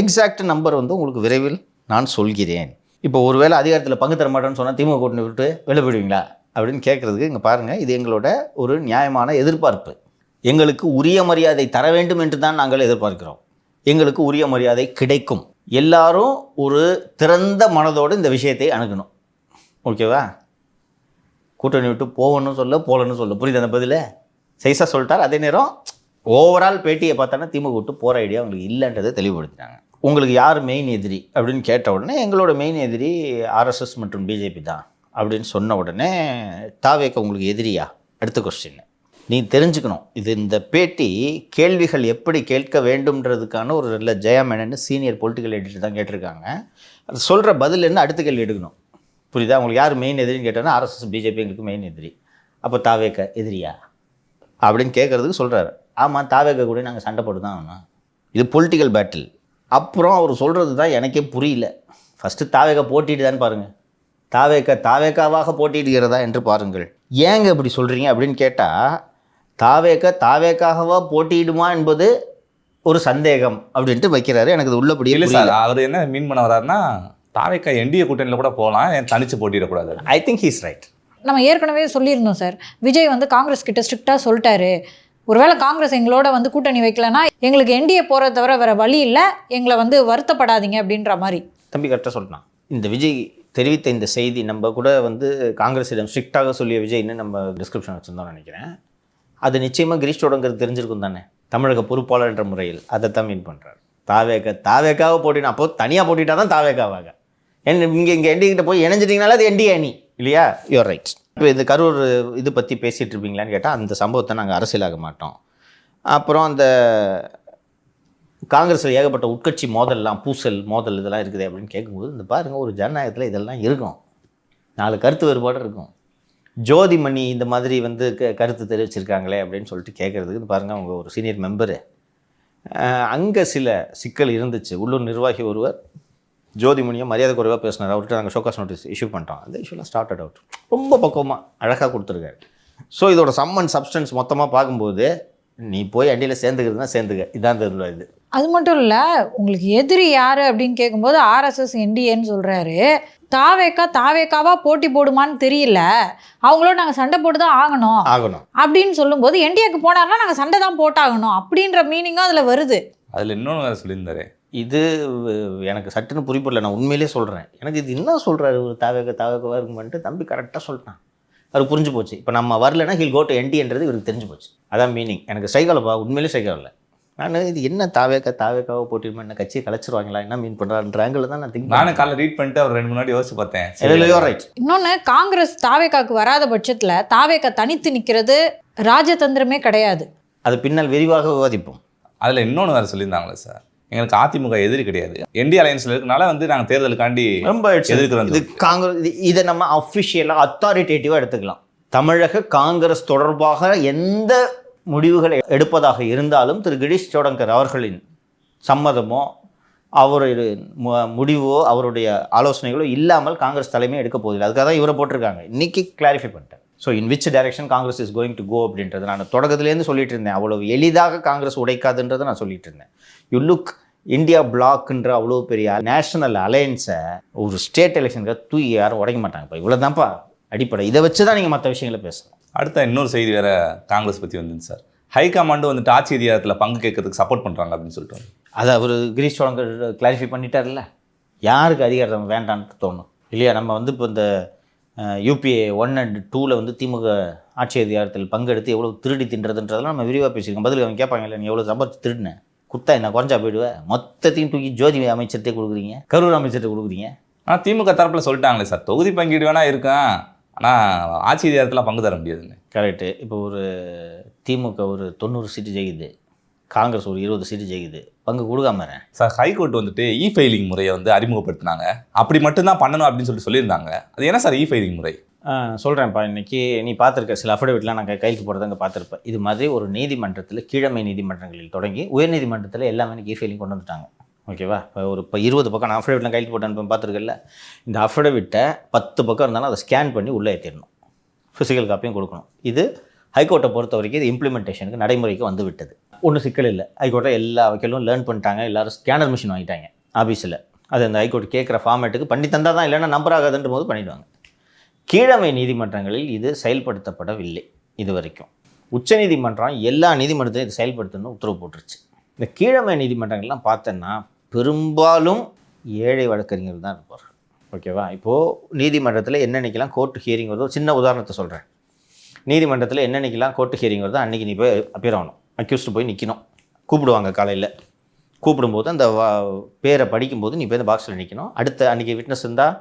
எக்ஸாக்ட் நம்பர் உங்களுக்கு விரைவில் நான் சொல்கிறேன். இப்போ ஒருவேளை அதிகாரத்தில் பங்கு தர மாட்டேன்னு சொன்னால் திமுக கூட்டணி விட்டு வெளில போயிடுவீங்களா அப்படின்னு கேட்குறதுக்கு, இங்கே பாருங்கள், இது எங்களோட ஒரு நியாயமான எதிர்பார்ப்பு. எங்களுக்கு உரிய மரியாதை தர வேண்டும் என்று தான் நாங்கள் எதிர்பார்க்கிறோம். எங்களுக்கு உரிய மரியாதை கிடைக்கும். எல்லாரும் ஒரு திறந்த மனதோடு இந்த விஷயத்தை அணுகணும், ஓகேவா? கூட்டணி விட்டு போகணும்னு சொல்ல போகலன்னு சொல்ல, புரியுது அந்த பதில்? சைஸாக சொல்லிட்டார். அதே நேரம் ஓவரால் பேட்டியை பார்த்தோன்னா திமுக விட்டு போகிற ஐடியா அவங்களுக்கு இல்லைன்றதை தெளிவுபடுத்தினாங்க. உங்களுக்கு யார் மெயின் எதிரி அப்படின்னு கேட்ட உடனே எங்களோட மெயின் எதிரி ஆர்எஸ்எஸ் மற்றும் பிஜேபி தான் அப்படின்னு சொன்ன உடனே தாவேக உங்களுக்கு எதிரியா? அடுத்த கொஸ்டின் நீ தெரிஞ்சுக்கணும். இது இந்த பேட்டி கேள்விகள் எப்படி கேட்க வேண்டும்ன்றதுக்கான ஒரு நல்ல ஜெயமேனன்னு சீனியர் பொலிட்டிக்கல் எடிட்டர் தான் கேட்டிருக்காங்க. அது சொல்கிற பதில் என்ன அடுத்த கேள்வி எடுக்கணும். புரியுதா? உங்களுக்கு யார் மெயின் எதிரின்னு கேட்டோன்னா ஆர்எஸ்எஸ் பிஜேபி எங்களுக்கு மெயின் எதிரி. அப்போ தாவேக எதிரியா அப்படின்னு கேட்குறதுக்கு சொல்கிறாரு. ஆமாம், தாவேக கூட நாங்கள் சண்டை போட்டு தான் ஆகணும். இது பொலிட்டிக்கல் பேட்டில். அப்புறம் அவர் சொல்கிறது தான் எனக்கே புரியல. ஃபஸ்ட்டு தாவேக போட்டிட்டு தான் பாருங்கள். தாவேக்காவாக போட்டியிடுகிறதா என்று பாருங்கள். ஏங்க இப்படி சொல்கிறீங்க அப்படின்னு கேட்டால் தாவேக்காகவா போட்டியிடுமா என்பது ஒரு சந்தேகம் அப்படின்ட்டு வைக்கிறாரு. எனக்கு இது உள்ளபடியே இல்லை சார், அவர் என்ன மீன் பண்ண வர்றாருன்னா தாவேக்கா என்டிஏ கூட்டணியில் கூட போகலாம், ஏன் தனிச்சு போட்டியிடக்கூடாது? I think he's right. நம்ம ஏற்கனவே சொல்லியிருந்தோம் சார், விஜய் வந்து காங்கிரஸ் கிட்ட ஸ்ட்ரிக்டாக சொல்லிட்டாரு, ஒருவேளை காங்கிரஸ் எங்களோட வந்து கூட்டணி வைக்கலன்னா எங்களுக்கு என்டிஏ போகிறத தவிர வேறு வழி இல்லை, எங்களை வந்து வருத்தப்படாதீங்க அப்படின்ற மாதிரி. தம்பி கரெக்டாக சொல்லிட்டான். இந்த விஜய் தெரிவித்த இந்த செய்தி நம்ம கூட வந்து காங்கிரஸிடம் ஸ்ட்ரிக்டாக சொல்லிய விஜய்னு நம்ம டிஸ்கிரிப்ஷன் வச்சுருந்தோம்னு நினைக்கிறேன். அது நிச்சயமாக கிரீஷ் தொடங்கிறது தெரிஞ்சிருக்கும் தானே, தமிழக பொறுப்பாளர் என்ற முறையில் அதை தான் மீன் பண்ணுறாரு. தாவேக்காவை போட்டினா அப்போ தனியாக போட்டிட்டா தான் தாவேக்காவாக. இங்கே என்டிகிட்ட போய் இணைஞ்சிட்டிங்கனால அது என்டிஏ அணி இல்லையா? You're right. இப்போ இந்த கரூர் இது பற்றி பேசிகிட்டு இருப்பீங்களான்னு கேட்டால் அந்த சம்பவத்தை நாங்கள் அரசியலாக மாட்டோம். அப்புறம் அந்த காங்கிரஸில் ஏகப்பட்ட உட்கட்சி மோதல்லாம், பூசல் மோதல் இதெல்லாம் இருக்குது அப்படின்னு கேட்கும்போது இந்த பாருங்கள், ஒரு ஜனநாயகத்தில் இதெல்லாம் இருக்கும். 4 கருத்து வேறுபாடு இருக்கும். ஜோதிமணி இந்த மாதிரி வந்து கருத்து தெரிவிச்சிருக்காங்களே அப்படின்னு சொல்லிட்டு கேட்குறதுக்கு பாருங்கள், அவங்க ஒரு சீனியர் மெம்பரு. அங்கே சில சிக்கல் இருந்துச்சு. உள்ளூர் நிர்வாகி ஒருவர் ஜோதிமணியை மரியாதை குறைவாக பேசினார். அவர்கிட்ட நாங்கள் ஷோகாஸ் நோட்டீஸ் இஷ்யூ பண்ணிட்டோம். அந்த இஷ்யூலாம் ஸ்டார்டட் அவுட். ரொம்ப பக்குவமாக அழகாக கொடுத்துருக்காரு. ஸோ இதோட சம் அண்ட் சப்ஸ்டன்ஸ் மொத்தமாக பார்க்கும்போது நீ போய் அண்டியில் சேர்ந்துக்கிறதுனா சேர்ந்துக்க, இதான் தெரியல. இது அது மட்டும் இல்லை, உங்களுக்கு எதிரி யார் அப்படின்னு கேட்கும்போது ஆர்எஸ்எஸ் என்டிஏன்னு சொல்கிறாரு. தாவேக்காவா போட்டி போடுமான்னு தெரியல, அவங்களோட நாங்கள் சண்டை போட்டு தான் ஆகணும் அப்படின்னு சொல்லும்போது என்டிஏக்கு போனார்னா நாங்கள் சண்டை தான் போட்டாகணும் அப்படின்ற மீனிங்கும் அதில் வருது. அதில் இன்னொன்று வேறு சொல்லியிருந்தாரு. இது எனக்கு சட்டுன்னு புரியப்படல. நான் உண்மையிலே சொல்கிறேன், எனக்கு இது என்ன சொல்கிறாரு, ஒரு தாவேக்காவாக இருக்குமான்ட்டு தம்பி கரெக்டாக சொல்லிட்டான். அது புரிஞ்சு போச்சு. இப்போ நம்ம வரலன்னா ஹில் கோ டு என்டின்றது இவருக்கு தெரிஞ்சு போச்சு. அதான் மீனிங். எனக்கு சைக்காலப்பா, உண்மையிலே சைக்காவில். நான் இது என்ன தாவேக்காவை போட்டிருமா, என்ன கட்சியை கலைச்சிருவாங்களா, என்ன மீன் பண்ணுறான்ற ஆங்கிள் தான் நான் திங்க். நானும் காலையில் ரீட் பண்ணிட்டு அவர் 2 முன்னாடி யோசிச்சு பார்த்தேன். ரைட். இன்னொன்று, காங்கிரஸ் தாவேக்காவுக்கு வராத பட்சத்தில் தாவேக்கா தனித்து நிற்கிறது ராஜதந்திரமே கிடையாது. அது பின்னால் விரிவாக விவாதிப்போம். அதில் இன்னொன்று வேறு சொல்லியிருந்தாங்களே சார், எங்களுக்கு அதிமுக எதிரி கிடையாது, என்டி அலையன்ஸில் இருக்கனால வந்து நாங்கள் தேர்தலுக்காண்டி ரொம்ப எதிர்க்கிறோம். இது காங்கிரஸ், இதை நம்ம அஃபிஷியலாக அத்தாரிட்டேட்டிவாக எடுத்துக்கலாம். தமிழக காங்கிரஸ் தொடர்பாக எந்த முடிவுகளை எடுப்பதாக இருந்தாலும் திரு கிரீஷ் சோடங்கர் அவர்களின் சம்மதமோ அவருடைய முடிவோ அவருடைய ஆலோசனைகளோ இல்லாமல் காங்கிரஸ் தலைமையை எடுக்க போதில்லை. அதுக்காக தான் இவரை போட்டிருக்காங்க. இன்றைக்கி கிளாரிஃபை பண்ணிட்டேன். So in which direction Congress is going to go அப்படின்றது நான் தொடக்கத்துலேருந்து சொல்லிட்டு இருந்தேன். அவ்வளோ எளிதாக காங்கிரஸ் உடைக்காதுன்றதை நான் சொல்லிட்டு இருந்தேன். யூ லுக், இந்தியா பிளாக்ன்ற அவ்வளோ பெரிய நேஷனல் அலையன்ஸை ஒரு ஸ்டேட் எலெக்ஷனுக்காக தூக்கி யாரும் உடைக்க மாட்டாங்க. இப்போ இவ்வளோ தான்ப்பா அடிப்படை. இதை வச்சு தான் நீங்கள் மற்ற விஷயங்களை பேசலாம். அடுத்த இன்னொரு செய்தி வேறு காங்கிரஸ் பற்றி வந்துச்சு சார். ஹைகமாண்டு வந்துட்டு ஆட்சி அதிகாரத்தில் பங்கு கேட்கறதுக்கு சப்போர்ட் பண்ணுறாங்க அப்படின்னு சொல்லிட்டு அதை அவர் கிரீஷ் சோடங்கர் கிளாரிஃபை பண்ணிட்டார்ல. யாருக்கு அதிகாரம் வேண்டான்னு தோணும் இல்லையா? நம்ம வந்து இப்போ இந்த UPA 1 and 2 வந்து திமுக ஆட்சி அதிகாரத்தில் பங்கெடுத்து எவ்வளோ திருடி தின்றதுன்றதெல்லாம் நம்ம விரிவாக பேசியிருக்கோம். பதில் அவங்க கேட்பாங்க, இல்லை நீ எவ்வளோ சம்பாதிச்சு திருடினேன், குத்தா என்ன குறைஞ்சா போயிடுவேன், மொத்தத்தையும் தூக்கி ஜோதி அமைச்சர்கிட்டே கொடுக்குறீங்க, கரூர் அமைச்சர்கிட்ட கொடுக்குறீங்க. ஆனால் திமுக தரப்பில் சொல்லிட்டாங்களே சார், தொகுதி பங்கீடு வேணா இருக்கும், ஆனால் ஆட்சி அதிகாரத்தில் பங்கு தர முடியாதுன்னு. கரெக்டு. இப்போ ஒரு திமுக ஒரு 90 சீட்டு ஜெயிக்குது, காங்கிரஸ் ஒரு 20 சீட்டு ஜெயிக்குது, பங்கு கொடுக்காம சார். ஹைகோர்ட் வந்துட்டு ஃபைலிங் முறையை வந்து அறிமுகப்படுத்தினாங்க. அப்படி மட்டும்தான் பண்ணணும் அப்படின்னு சொல்லியிருந்தாங்க. அது என்ன சார் ஃபைலிங் முறை? சொல்கிறேன்ப்பா. இன்றைக்கி நீ பார்த்துருக்க சில அஃபிடவிட்லாம் நான் கைக்கு போகிறதாங்க பார்த்துருப்பேன். இது மாதிரி ஒரு நீதிமன்றத்தில், கீழமை நீதிமன்றங்களில் தொடங்கி உயர்நீதிமன்றத்தில் எல்லாமே ஃபைலிங் கொண்டு வந்துட்டாங்க. ஓகேவா? இப்போ 20 பக்கம் நான் அஃபிடவிட்லாம் கைக்கு போட்டேன்னு பார்த்துருக்கல. இந்த அஃபிடவிட்டை 10 பக்கம் இருந்தாலும் அதை ஸ்கேன் பண்ணி உள்ளே ஏற்றிடணும், ஃபிசிக்கல் காப்பியும் கொடுக்கணும். இது ஹைகோர்ட்டை பொறுத்த வரைக்கும் இது இம்ப்ளிமெண்டேஷனுக்கு நடைமுறைக்கு வந்து விட்டது. ஒன்றும் சிக்கல் இல்லை. ஹைகோர்ட்டை எல்லா வக்கீலும் லேர்ன் பண்ணிட்டாங்க. எல்லோரும் ஸ்கேனர் மிஷின் வாங்கிட்டாங்க ஆஃபீஸில். அது அந்த ஹைகோர்ட் கேட்குற ஃபார்மேட்டுக்கு பண்ணி தந்தால் தான், இல்லைன்னா நம்பர் ஆகாதுன்ற போது பண்ணிவிடுவாங்க. கீழமை நீதிமன்றங்களில் இது செயல்படுத்தப்படவில்லை இது வரைக்கும். உச்சநீதிமன்றம் எல்லா நீதிமன்றத்தையும் இது செயல்படுத்தணும்னு உத்தரவு போட்டுருச்சு. இந்த கீழமை நீதிமன்றங்கள்லாம் பார்த்தோன்னா பெரும்பாலும் ஏழை வழக்கறிஞர்கள் தான் இருப்பார். ஓகேவா? இப்போது நீதிமன்றத்தில் என்னென்னைக்கெல்லாம் கோர்ட்டு ஹியரிங் வருதோ, சின்ன உதாரணத்தை சொல்கிறேன். நீதிமன்றத்தில் என்னென்னைக்கெல்லாம் கோர்ட்டு ஹியரிங் வருதோ அன்றைக்கி நீ போய் அப்பியர் ஆகணும், அக்யூஸ்டு போய் நிற்கணும். கூப்பிடுவாங்க காலையில், கூப்பிடும்போது அந்த பேரை படிக்கும்போது நீ போய் இந்த பாக்ஸில் நிற்கணும், அடுத்த அன்றைக்கி விட்னஸ் இருந்தால்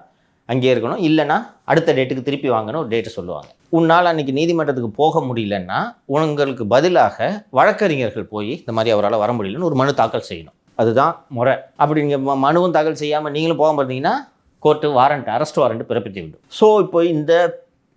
அங்கேயே இருக்கணும், இல்லைன்னா அடுத்த டேட்டுக்கு திருப்பி வாங்கணும் ஒரு டேட்டை சொல்லுவாங்க. உன்னால் அன்றைக்கி நீதிமன்றத்துக்கு போக முடியலன்னா உங்களுக்கு பதிலாக வழக்கறிஞர்கள் போய் இந்த மாதிரி அவரால் வர முடியலன்னு ஒரு மனு தாக்கல் செய்யணும். அதுதான் முறை. அப்படி நீங்கள் மனுவும் தாக்கல் செய்யாமல் நீங்களும் போகாமல் இருந்தீங்கன்னா கோர்ட்டு வாரண்ட், அரெஸ்ட் வாரண்ட் பிறப்பித்து விடும். ஸோ இப்போ இந்த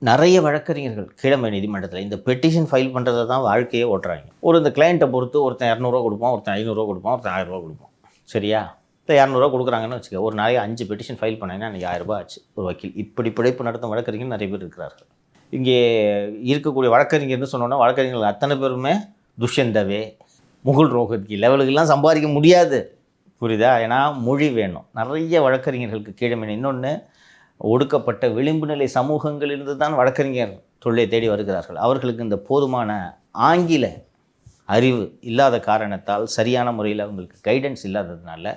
நிறைய வழக்கறிஞர்கள் கீழமை நீதிமன்றத்தில் இந்த பெட்டிஷன் ஃபைல் பண்ணுறதை தான் வாழ்க்கையே ஓட்டுறாங்க. இந்த கிளைண்ட்டை பொறுத்து ஒருத்தன் 200 கொடுப்பான், ஒருத்தன் 500 கொடுப்பான், ஒருத்தன் 1000 கொடுப்பான். சரியா? இந்த 200 கொடுக்குறாங்கன்னு வச்சுக்க, ஒரு நாளைக்கு 5 பெட்டிஷன் ஃபைல் பண்ணீங்கன்னா அன்றைக்கி 1000 ஆச்சு ஒரு வக்கீல். இப்படி பிழைப்பு நடத்தும் வழக்கறிஞர்கள் நிறைய பேர் இருக்கிறார்கள். இங்கே இருக்கக்கூடிய வழக்கறிஞர்னு சொன்னோன்னா வழக்கறிஞர்கள் அத்தனை பேருமே துஷ்யந்தவே, முகுல் ரோஹத்கி லெவலுக்கெல்லாம் சம்பாதிக்க முடியாது. புரியுதா? ஏன்னா மொழி வேணும். நிறைய வழக்கறிஞர்களுக்கு கீழமை. இன்னொன்று, ஒடுக்கப்பட்ட விளிம்பு நிலை சமூகங்களிலிருந்து தான் வழக்கறிஞர் தொழிலை தேடி வருகிறார்கள். அவர்களுக்கு இந்த போதுமான ஆங்கில அறிவு இல்லாத காரணத்தால், சரியான முறையில் அவங்களுக்கு கைடன்ஸ் இல்லாததுனால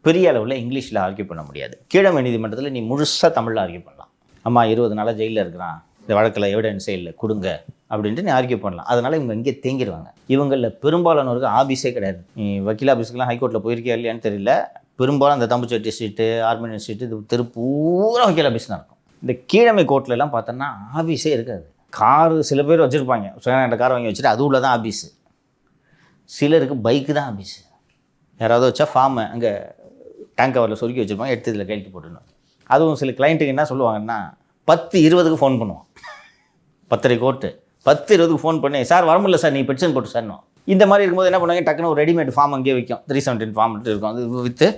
பெரிய அளவில் இங்கிலீஷில் ஆர்கியூ பண்ண முடியாது. கீழமை நீதிமன்றத்தில் நீ முழுசாக தமிழில் ஆர்கியூ பண்ணலாம். அம்மா 20 நாளாக ஜெயிலில் இருக்கிறான், இந்த வழக்கில் எவிடன்ஸே இல்லை கொடுங்க அப்படின்ட்டு நீ ஆர்கியூ பண்ணலாம். அதனால் இவங்க இங்கே தேங்கிடுவாங்க. இவங்களில் பெரும்பாலானவருக்கு ஆஃபீஸே கிடையாது. நீ வக்கீல் ஆஃபீஸுக்கெலாம் ஹைகோர்ட்டில் போயிருக்கியா இல்லையான்னு தெரியல, பெரும்பாலும் அந்த தம்புச்செட்டி ஸ்ட்ரீட்டு, ஆர்மினியன் ஸ்ட்ரீட்டு, இது திருப்பூரா வக்கீல் ஆஃபீஸ் தான் இருக்கும். இந்த கீழமை கோர்ட்லலாம் பார்த்தோன்னா ஆஃபீஸே இருக்காது. காரு சில பேர் வச்சுருப்பாங்க, அந்த காரை வாங்கி வச்சுட்டு அது உள்ள தான் ஆஃபீஸு. சிலருக்கு பைக்கு தான் ஆஃபீஸு. யாராவது வச்சா ஃபார்மை அங்கே டேங்க் கவரில் சொருக்கி வச்சுருப்பாங்க, எடுத்து இதில் கையெழுத்து போட்டுணும். அதுவும் சில கிளைண்ட்டுக்கு என்ன சொல்லுவாங்கன்னா 10:20க்கு ஃபோன் பண்ணுவோம். 10:30 கோர்ட்டு, 10:20க்கு ஃபோன் பண்ணி சார் வர முடியல சார், நீ பெட்டிஷன் போட்டு சார். இந்த மாதிரி இருக்கும்போது என்ன பண்ணுவாங்க, டக்குன்னு ஒரு ரெடிமேட் ஃபார்ம் அங்கேயே வைக்கும், 317 ஃபார்ம் இருக்கும். அது விற்று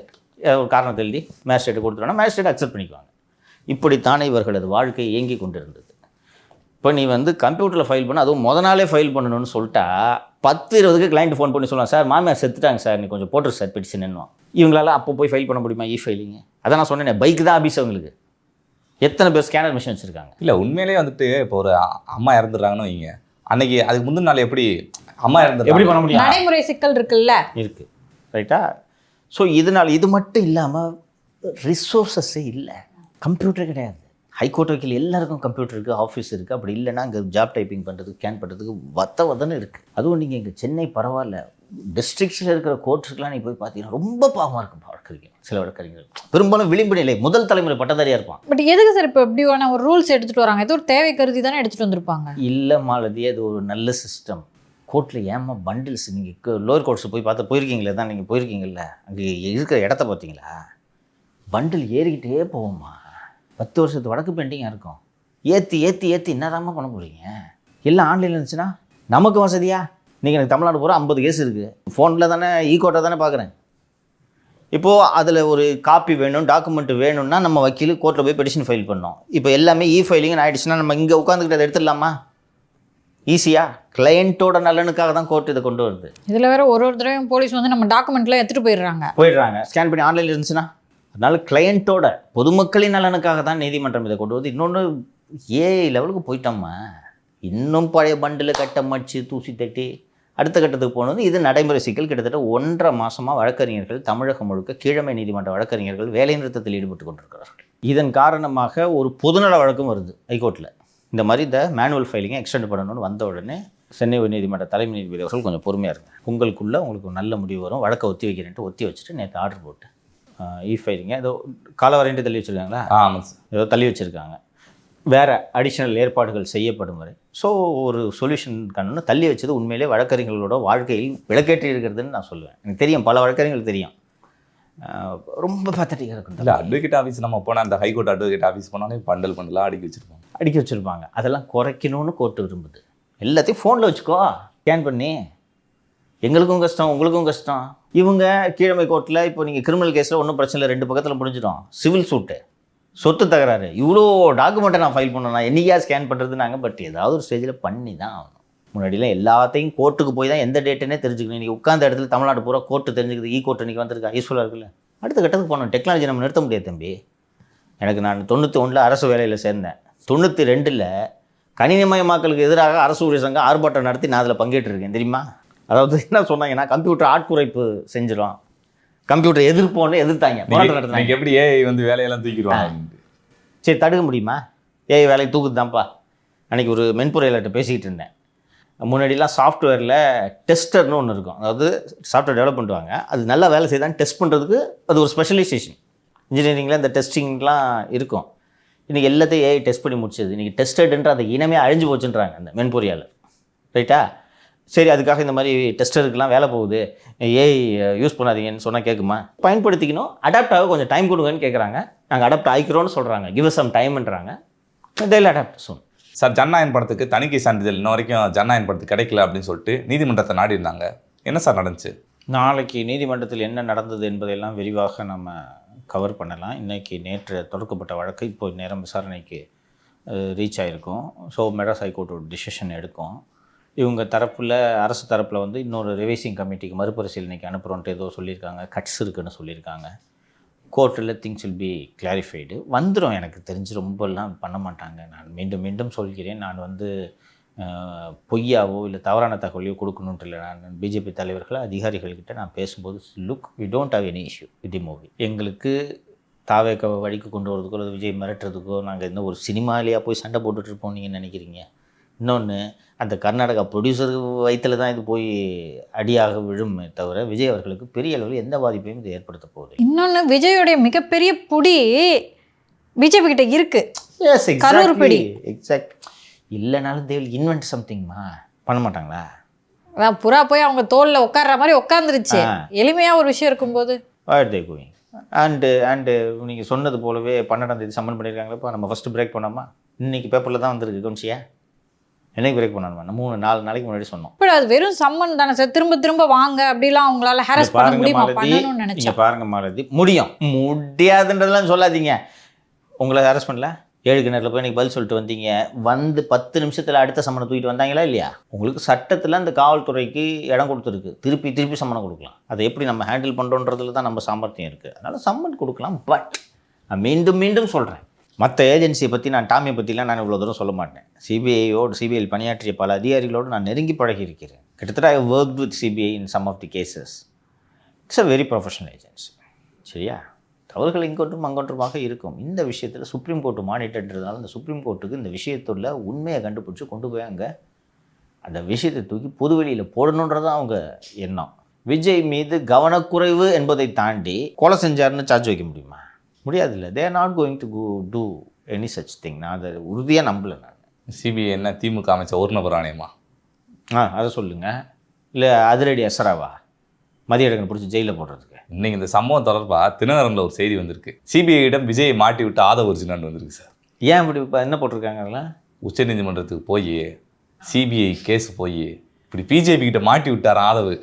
ஒரு காரணத்தை எழுதி மேஜிஸ்ட்ரேட்டு கொடுத்துட்டோன்னா மேஜிஸ்ட்ரேட் அக்செப்ட் பண்ணிக்குவாங்க. இப்படித்தானே இவர்களது வாழ்க்கை இயங்கி கொண்டு இருந்தது. இப்போ நீ கம்ப்யூட்டரில் ஃபைல் பண்ண, அதுவும் நாளே ஃபைல் பண்ணணும்னு சொல்லிட்டா 10:20க்கு கிளைண்ட் ஃபோன் பண்ணி சொல்லுவாங்க, சார் மாமியார் செத்துட்டாங்க சார், நீ கொஞ்சம் போட்டுரு சார் பெட்டிஷன் என்னும். இவங்களால அப்போ போய் ஃபைல் பண்ண முடியுமா? ஃபைலிங்கு அதான் நான் சொன்னேன், பைக்கு தான் ஆஃபீஸ். அவங்களுக்கு எத்தனை பேர் ஸ்கேனர் மிஷின் வச்சுருக்காங்க? இல்லை உண்மையிலே இப்போ ஒரு அம்மா இறந்துடுறாங்கன்னு வைங்க, அன்னைக்கு அதுக்கு முந்தின நாள் எப்படி அம்மா இறந்து எப்படி பண்ண முடியும்? நடைமுறை சிக்கல் இருக்குல்ல, இருக்குது. ரைட்டா? ஸோ இதனால் இது மட்டும் இல்லாமல் ரிசோர்ஸஸே இல்லை. கம்ப்யூட்டர் கிடையாது. ஹைகோர்ட் வக்கீல் எல்லாருக்கும் கம்ப்யூட்டர் இருக்குது, ஆஃபீஸ் இருக்குது. அப்படி இல்லைன்னா இங்கே ஜாப் டைப்பிங் பண்ணுறதுக்கு, ஸ்கேன் பண்ணுறதுக்கு வதன்னு இருக்குது. அதுவும் நீங்கள் இங்கே சென்னை பரவாயில்ல, டிஸ்ட்ரிக்ஸில் இருக்கிற கோர்ட்ஸுக்கெலாம் நீ போய் பார்த்தீங்கன்னா ரொம்ப பாவமாக இருக்கும் வழக்கறிஞர். சில வழக்கறிஞர்கள் பெரும்பாலும் விளிம்பு நிலை முதல் தலைமுறை பட்டதாரியாக இருப்பான். பட் எதுக்கு சார் இப்போ எப்படியான ஒரு ரூல்ஸ் எடுத்துகிட்டு வராங்க? ஏதோ ஒரு தேவை கருதி தானே எடுத்துகிட்டு வந்திருப்பாங்க. இல்லை மாலதி, அது ஒரு நல்ல சிஸ்டம். கோர்ட்டில் ஏமா பண்டில்ஸ், நீங்கள் லோயர் கோர்ட்ஸ் போய் போயிருக்கீங்களே தான், நீங்கள் போயிருக்கீங்கல்ல, அங்கே இருக்கிற இடத்த பார்த்தீங்களா? பண்டில் ஏறிக்கிட்டே போவோம்மா. 10 வருஷத்து வழக்கு பெண்டிங்காக இருக்கும். ஏற்றி ஏற்றி ஏற்றி என்னதாம்மா பண்ண போகிறீங்க? எல்லாம் ஆன்லைனில் இருந்துச்சுன்னா நமக்கு வசதியா? நீங்கள் எனக்கு தமிழ்நாடு பூரா 50 கேஸ் இருக்குது, ஃபோனில் தானே கோர்ட்டை தானே பார்க்குறேன். இப்போது அதில் ஒரு காப்பி வேணும், டாக்குமெண்ட் வேணும்னா நம்ம வக்கீல் கோர்ட்டில் போய் பெட்டிஷன் ஃபைல் பண்ணோம். இப்போ எல்லாமே ஃபைலிங்னு ஆகிடுச்சுன்னா நம்ம இங்கே உட்காந்துக்கிட்டு அதை எடுத்துடலாமா ஈஸியாக? கிளையண்ட்டோட நலனுக்காக தான் கோர்ட் இதை கொண்டு வருது. இதில் வேறு ஒரு தடவையும் போலீஸ் நம்ம டாக்குமெண்ட்லாம் எடுத்துகிட்டு போயிடுறாங்க, ஸ்கேன் பண்ணி ஆன்லைனில் இருந்துச்சுன்னா. அதனால் கிளையண்ட்டோட பொதுமக்களின் நலனுக்காக தான் நீதிமன்றம் இதை கொண்டு வருது. இன்னொன்று ஏஐ லெவலுக்கு போயிட்டோம்மா, இன்னும் பழைய பண்டில் கட்டமச்சு தூசி தட்டி அடுத்த கட்டத்துக்கு போனது. இது நடைமுறை சிக்கல். கிட்டத்தட்ட 1.5 மாதமாக வழக்கறிஞர்கள் தமிழகம் முழுக்க கீழமை நீதிமன்ற வழக்கறிஞர்கள் வேலை நிறுத்தத்தில் ஈடுபட்டு கொண்டிருக்கிறார்கள். இதன் காரணமாக ஒரு பொதுநல வழக்கம் வருது ஹைகோர்ட்டில். இந்த மாதிரி இந்த மேனுவல் ஃபைலிங்கை எக்ஸ்டெண்ட் பண்ணணும்னு வந்த உடனே சென்னை உயர்நீதிமன்ற தலைமை நீதிபதி அவர்கள் கொஞ்சம் பொறுமையாக இருங்க, உங்களுக்குள்ளே உங்களுக்கு நல்ல முடிவு வரும், வழக்கை ஒத்தி வைக்கிறேன்ட்டு ஒத்தி வச்சுட்டு நேற்று ஆர்டர் போட்டு ஃபைலிங்கை ஏதோ காலவரைன்ட்டு தள்ளி வச்சுருக்காங்களா? ஆமாம் சார், ஏதோ தள்ளி வச்சுருக்காங்க. வேறு அடிஷ்னல் ஏற்பாடுகள் செய்யப்படும் வரை. ஸோ ஒரு சொல்யூஷன் காணணும். தள்ளி வச்சது உண்மையிலே வழக்கறிஞர்களோட வாழ்க்கையில் விளக்கேற்றி இருக்கிறதுன்னு நான் சொல்லுவேன். எனக்கு தெரியும், பல வழக்கறிஞர்கள் தெரியும், ரொம்ப பத்தட்டிக்காக இருக்கும். இல்லை அட்வொகேட் ஆஃபீஸ் நம்ம போனால், அந்த ஹைகோர்ட் அட்வொகேட் ஆஃபீஸ் போனாலே பண்டலாம் அடுக்கி வச்சுருப்பாங்க. அதெல்லாம் குறைக்கணும்னு கோர்ட்டு விரும்புது. எல்லாத்தையும் ஃபோனில் வச்சுக்கோ, ஸ்கேன் பண்ணி. எங்களுக்கும் கஷ்டம், உங்களுக்கும் கஷ்டம். இவங்க கீழமை கோர்ட்டில் இப்போ நீங்கள் கிரிமினல் கேஸில் ஒன்றும் பிரச்சனை இல்லை, 2 பக்கத்தில் முடிஞ்சிடும். சிவில் சூட்டு, சொத்து தகராறு, இவ்வளோ டாக்குமெண்ட்டை நான் ஃபைல் பண்ணணும், என்னையா ஸ்கேன் பண்ணுறதுனாங்க. பட் ஏதாவது ஒரு ஸ்டேஜில் பண்ணி தான் ஆகணும். முன்னாடிலாம் எல்லாத்தையும் கோர்ட்டுக்கு போய் தான் எந்த டேட்டுன்னே தெரிஞ்சுக்கணும். இன்றைக்கி உட்காந்த இடத்துல தமிழ்நாடு பூரா கோர்ட்டு தெரிஞ்சுக்குது. கோர்ட் இன்றைக்கி வந்திருக்கா, யூஸ்ஃபுல்லாக இருக்குல்ல. அடுத்த கட்டத்துக்கு போகணும். டெக்னாலஜி நம்ம நிறுத்த முடியாது தம்பி. எனக்கு நான் 91 அரசு வேலையில் சேர்ந்தேன். 92 கணினிமயமாக்கலுக்கு எதிராக அரசு ஊழியர் சங்கம் ஆர்ப்பாட்டம் நடத்தி நான் அதில் பங்கேற்றிருக்கேன் தெரியுமா? அதாவது என்ன சொன்னாங்கன்னா, கம்ப்யூட்டர் ஆட்குறைப்பு செஞ்சிடும், கம்ப்யூட்டர் எதிர்ப்போன்னு எதிர்த்தாங்க. நடத்துனாங்க. எப்படி ஏஐ வேலையெல்லாம் தூக்கிடுவாங்க. சரி, தடுக்க முடியுமா? ஏஐ வேலையை தூக்குது தான்ப்பா. அன்றைக்கி ஒரு மென்பொருளாளர்கிட்ட பேசிக்கிட்டு இருந்தேன். முன்னாடிலாம் சாஃப்ட்வேரில் டெஸ்டர்னு ஒன்று இருக்கும். அதாவது சாஃப்ட்வேர் டெவலப் பண்ணுவாங்க, அது நல்லா வேலை செய்தான்னு டெஸ்ட் பண்ணுறதுக்கு அது ஒரு ஸ்பெஷலைசேஷன். இன்ஜினியரிங்கில் இந்த டெஸ்டிங்லாம் இருக்கும். இன்றைக்கி எல்லாத்தையும் ஏஐ டெஸ்ட் பண்ணி முடிச்சது. இன்றைக்கி டெஸ்டட்ன்ற அந்த இனமே அழிஞ்சு போச்சுன்றாங்க அந்த மென்பொறியாளர். ரைட்டா? சரி, அதுக்காக இந்த மாதிரி டெஸ்டருக்குலாம் வேலை போகுது, ஏஐ யூஸ் பண்ணாதீங்கன்னு சொன்னால் கேட்குமா? பயன்படுத்திக்கணும், அடாப்ட் ஆக கொஞ்சம் டைம் கொடுங்கன்னு கேட்குறாங்க. நாங்கள் அடாப்ட் ஆகிக்கிறோன்னு சொல்கிறாங்க, கிவ் அஸ் சம் டைம்ன்றாங்க. தெல் அடாப்ட் சூன். சார், ஜனநாயகம் படத்துக்கு தணிக்கை சான்றிதழ் இன்ன வரைக்கும் ஜனநாயகம் படத்துக்கு கிடைக்கல அப்படின்னு சொல்லிட்டு நீதிமன்றத்தை நாடி இருந்தாங்க. என்ன சார் நடந்துச்சு? நாளைக்கு நீதிமன்றத்தில் என்ன நடந்தது என்பதையெல்லாம் விரிவாக நம்ம கவர் பண்ணலாம். இன்றைக்கி நேற்று தொடக்கப்பட்ட வழக்கு இப்போ நேரம் விசாரணைக்கு ரீச் ஆகிருக்கும். ஸோ மெட்ராஸ் ஹைகோர்ட் ஒரு டிசிஷன் எடுக்கும். இவங்க தரப்பில், அரசு தரப்பில் வந்து இன்னொரு ரிவைசிங் கமிட்டிக்கு மறுபரிசீலனைக்கு அனுப்புகிறோன்ட்டு ஏதோ சொல்லியிருக்காங்க, கட்ஸ் இருக்குன்னு சொல்லியிருக்காங்க. கோர்ட்டில் திங்ஸ் வில் பி கிளாரிஃபைடு வந்துடும். எனக்கு தெரிஞ்சு ரொம்பலாம் பண்ண மாட்டாங்க. நான் மீண்டும் மீண்டும் சொல்கிறேன், நான் வந்து பொய்யாவோ இல்லை தவறான தகவலையோ கொடுக்கணுன்ட்டு இல்லை. நான் பிஜேபி தலைவர்கள் அதிகாரிகள்கிட்ட நான் பேசும்போது, look, we don't have any issue with the movie. எங்களுக்கு தாவேக்க வழிக்கு கொண்டு வரதுக்கோ அல்லது விஜய் மிரட்டுறதுக்கோ நாங்கள் என்ன ஒரு சினிமாலேயா போய் சண்டை போட்டுட்ருப்போம் நீங்கள் நினைக்கிறீங்க? இன்னொன்று, அந்த கர்நாடகா ப்ரொடியூசர் வயிற்றில் தான் இது போய் அடியாக விழுமே தவிர விஜய் அவர்களுக்கு பெரிய அளவில் எந்த பாதிப்பையும் இது ஏற்படுத்த போகுது. இன்னொன்று, விஜயோடைய மிகப்பெரிய புடி பிஜேபி கிட்ட இருக்கு. Yes, exactly. எக்ஸாக்ட். இல்லைனாலும் தே வில் இன்வென்ட் சம்திங்மா. பண்ண மாட்டாங்களா? அதான் புறா போய் அவங்க தோளில் உட்கார்ற மாதிரி உட்காந்துருச்சு. எளிமையாக ஒரு விஷயம் இருக்கும்போது வாட் தே கோயிங். அண்டு நீங்கள் சொன்னது போலவே 12ஆம் தேதி சம்மன் பண்ணியிருக்காங்களப்பா. நம்ம ஃபஸ்ட்டு பிரேக் பண்ணோமா? இன்றைக்கி பேப்பரில் தான் வந்திருக்கு. கவனிச்சியா? என்னைக்கு பிரேக் பண்ணணுமா? 3-4 நாளைக்கு முன்னாடி சொன்னோம். இப்போ அது வெறும் சம்மன் தானே சார். திரும்ப திரும்ப வாங்க அப்படிலாம் அவங்களால ஹாரஸ் பண்ண முடியுமா? பண்ணணும்னு நினைச்சேன். நீங்கள் பாருங்க மாலதி, முடியாதுன்றதெல்லாம் சொல்லாதீங்க. உங்களை ஹாரஸ் பண்ணல, 7 கிணறுல போய் எனக்கு பதில் சொல்லிட்டு வந்தீங்க. வந்து 10 நிமிஷத்தில் அடுத்த சம்மனை தூக்கிட்டு வந்தாங்களா இல்லையா? உங்களுக்கு சட்டத்தில் அந்த காவல்துறைக்கு இடம் கொடுத்துருக்கு. திருப்பி சம்மனை கொடுக்கலாம். அதை எப்படி நம்ம ஹேண்டில் பண்ணுறோன்றதுல தான் நம்ம சாமர்த்தியம் இருக்குது. அதனால் சம்மன் கொடுக்கலாம். பட் நான் மீண்டும் சொல்கிறேன், மற்ற ஏஜென்சியை பற்றி, நான் டாமியை பற்றிலாம் நான் இவ்வளோ தூரம் சொல்ல மாட்டேன். சிபிஐயில் பணியாற்றிய பல அதிகாரிகளோடு நான் நெருங்கி பழகி இருக்கிறேன். கிட்டத்தட்ட I work with CBI in some of the cases. It's a very professional agency. சரியா? தவறுகள் இங்கொன்றும் அங்கொன்றுமாக இருக்கும். இந்த விஷயத்தில் சுப்ரீம் கோர்ட்டு மானிட்டர்ன்றதுனால இந்த சுப்ரீம் கோர்ட்டுக்கு இந்த விஷயத்துள்ள உண்மையை கண்டுபிடிச்சி கொண்டு போய் அங்கே அந்த விஷயத்தை தூக்கி பொதுவெளியில் போடணுன்றதான் அவங்க எண்ணம். விஜய் மீது கவனக்குறைவு என்பதை தாண்டி கொலை செஞ்சாருன்னு சார்ஜ் வைக்க முடியுமா? முடியாதுல்ல. They are not going to do any such thing. நான் அதை உறுதியாக நம்பலை. நான் சிபிஐ என்ன திமுக அமைச்ச ஒரு நபர் ஆணையமா? அதை சொல்லுங்கள். இல்லை அதிரடி அசராவா மதியழகன் பிடிச்சி ஜெயிலில் போடுறதுக்கு? இன்னைக்கு இந்த சம்பவம் தொடர்பாக தினகரனில் ஒரு செய்தி வந்திருக்கு. சிபிஐயிடம் விஜயை மாட்டி விட்டு ஆதவ ஒரிஜினல் வந்திருக்கு சார். ஏன் இப்படி இப்போ என்ன போட்டிருக்காங்க? அதெல்லாம் உச்சநீதிமன்றத்துக்கு போய் சிபிஐ கேஸ் போய் இப்படி பிஜேபி கிட்ட மாட்டி விட்டார் ஆதவு.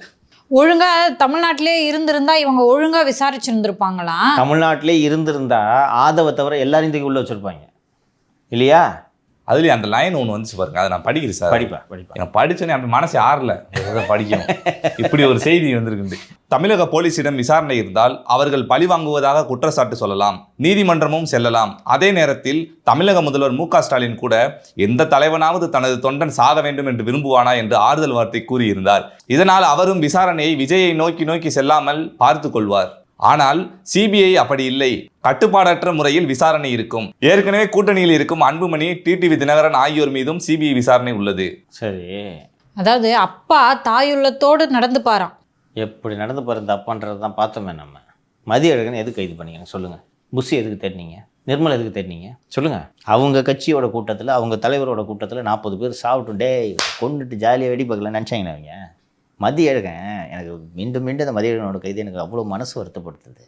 ஒழுங்கா தமிழ்நாட்டிலே இருந்திருந்தா இவங்க ஒழுங்கா விசாரிச்சிருந்திருப்பாங்களா? தமிழ்நாட்டிலே இருந்திருந்தா ஆதவை தவிர எல்லாரையும் தூக்கி உள்ள வச்சிருப்பாங்க இல்லையா? அதுலேயும் அந்த லைன் ஒன்று வந்துச்சு பாருங்க, அதை நான் படிக்கிறேன் சார். படிப்பா நான் படித்தோன்னே அப்படி மனசு ஆறல படிக்கணும். இப்படி ஒரு செய்தி வந்திருக்கு. தமிழக போலீசிடம் விசாரணை இருந்தால் அவர்கள் பழி வாங்குவதாக குற்றச்சாட்டு சொல்லலாம், நீதிமன்றமும் செல்லலாம். அதே நேரத்தில் தமிழக முதல்வர் மு.க. ஸ்டாலின் கூட எந்த தலைவனாவது தனது தொண்டன் சாக வேண்டும் என்று விரும்புவானா என்று ஆறுதல் வார்த்தை கூறியிருந்தார். இதனால் அவரும் விசாரணையை விஜயை நோக்கி செல்லாமல் பார்த்து கொள்வார். ஆனால் சிபிஐ அப்படி இல்லை. கட்டுப்பாடற்ற முறையில் விசாரணை இருக்கும். ஏற்கனவே கூட்டணியில் இருக்கும் அன்புமணி, டிடிவி தினகரன் ஆகியோர் மீதும் சிபிஐ விசாரணை உள்ளது. சரி, அதாவது அப்பா தாயுள்ளத்தோடு நடந்து பாராம். எப்படி நடந்து பாருந்த அப்பான்றது தான் பார்த்தோமே நம்ம. மதியழகன் எதுக்கு கைது பண்ணீங்க சொல்லுங்கள்? புஷி எதுக்கு தேடினீங்க? நிர்மல் எதுக்கு தேடினீங்க சொல்லுங்கள்? அவங்க கட்சியோட கூட்டத்தில், அவங்க தலைவரோட கூட்டத்தில் 40 பேர் சாப்பிட்டு டே கொண்டுட்டு ஜாலியாக வெடி பார்க்கல நினச்சாங்கண்ணா அவங்க. மதியழகன் எனக்கு மீண்டும் அந்த மதியழகனோட கைது எனக்கு அவ்வளோ மனசு வருத்தப்படுத்துது.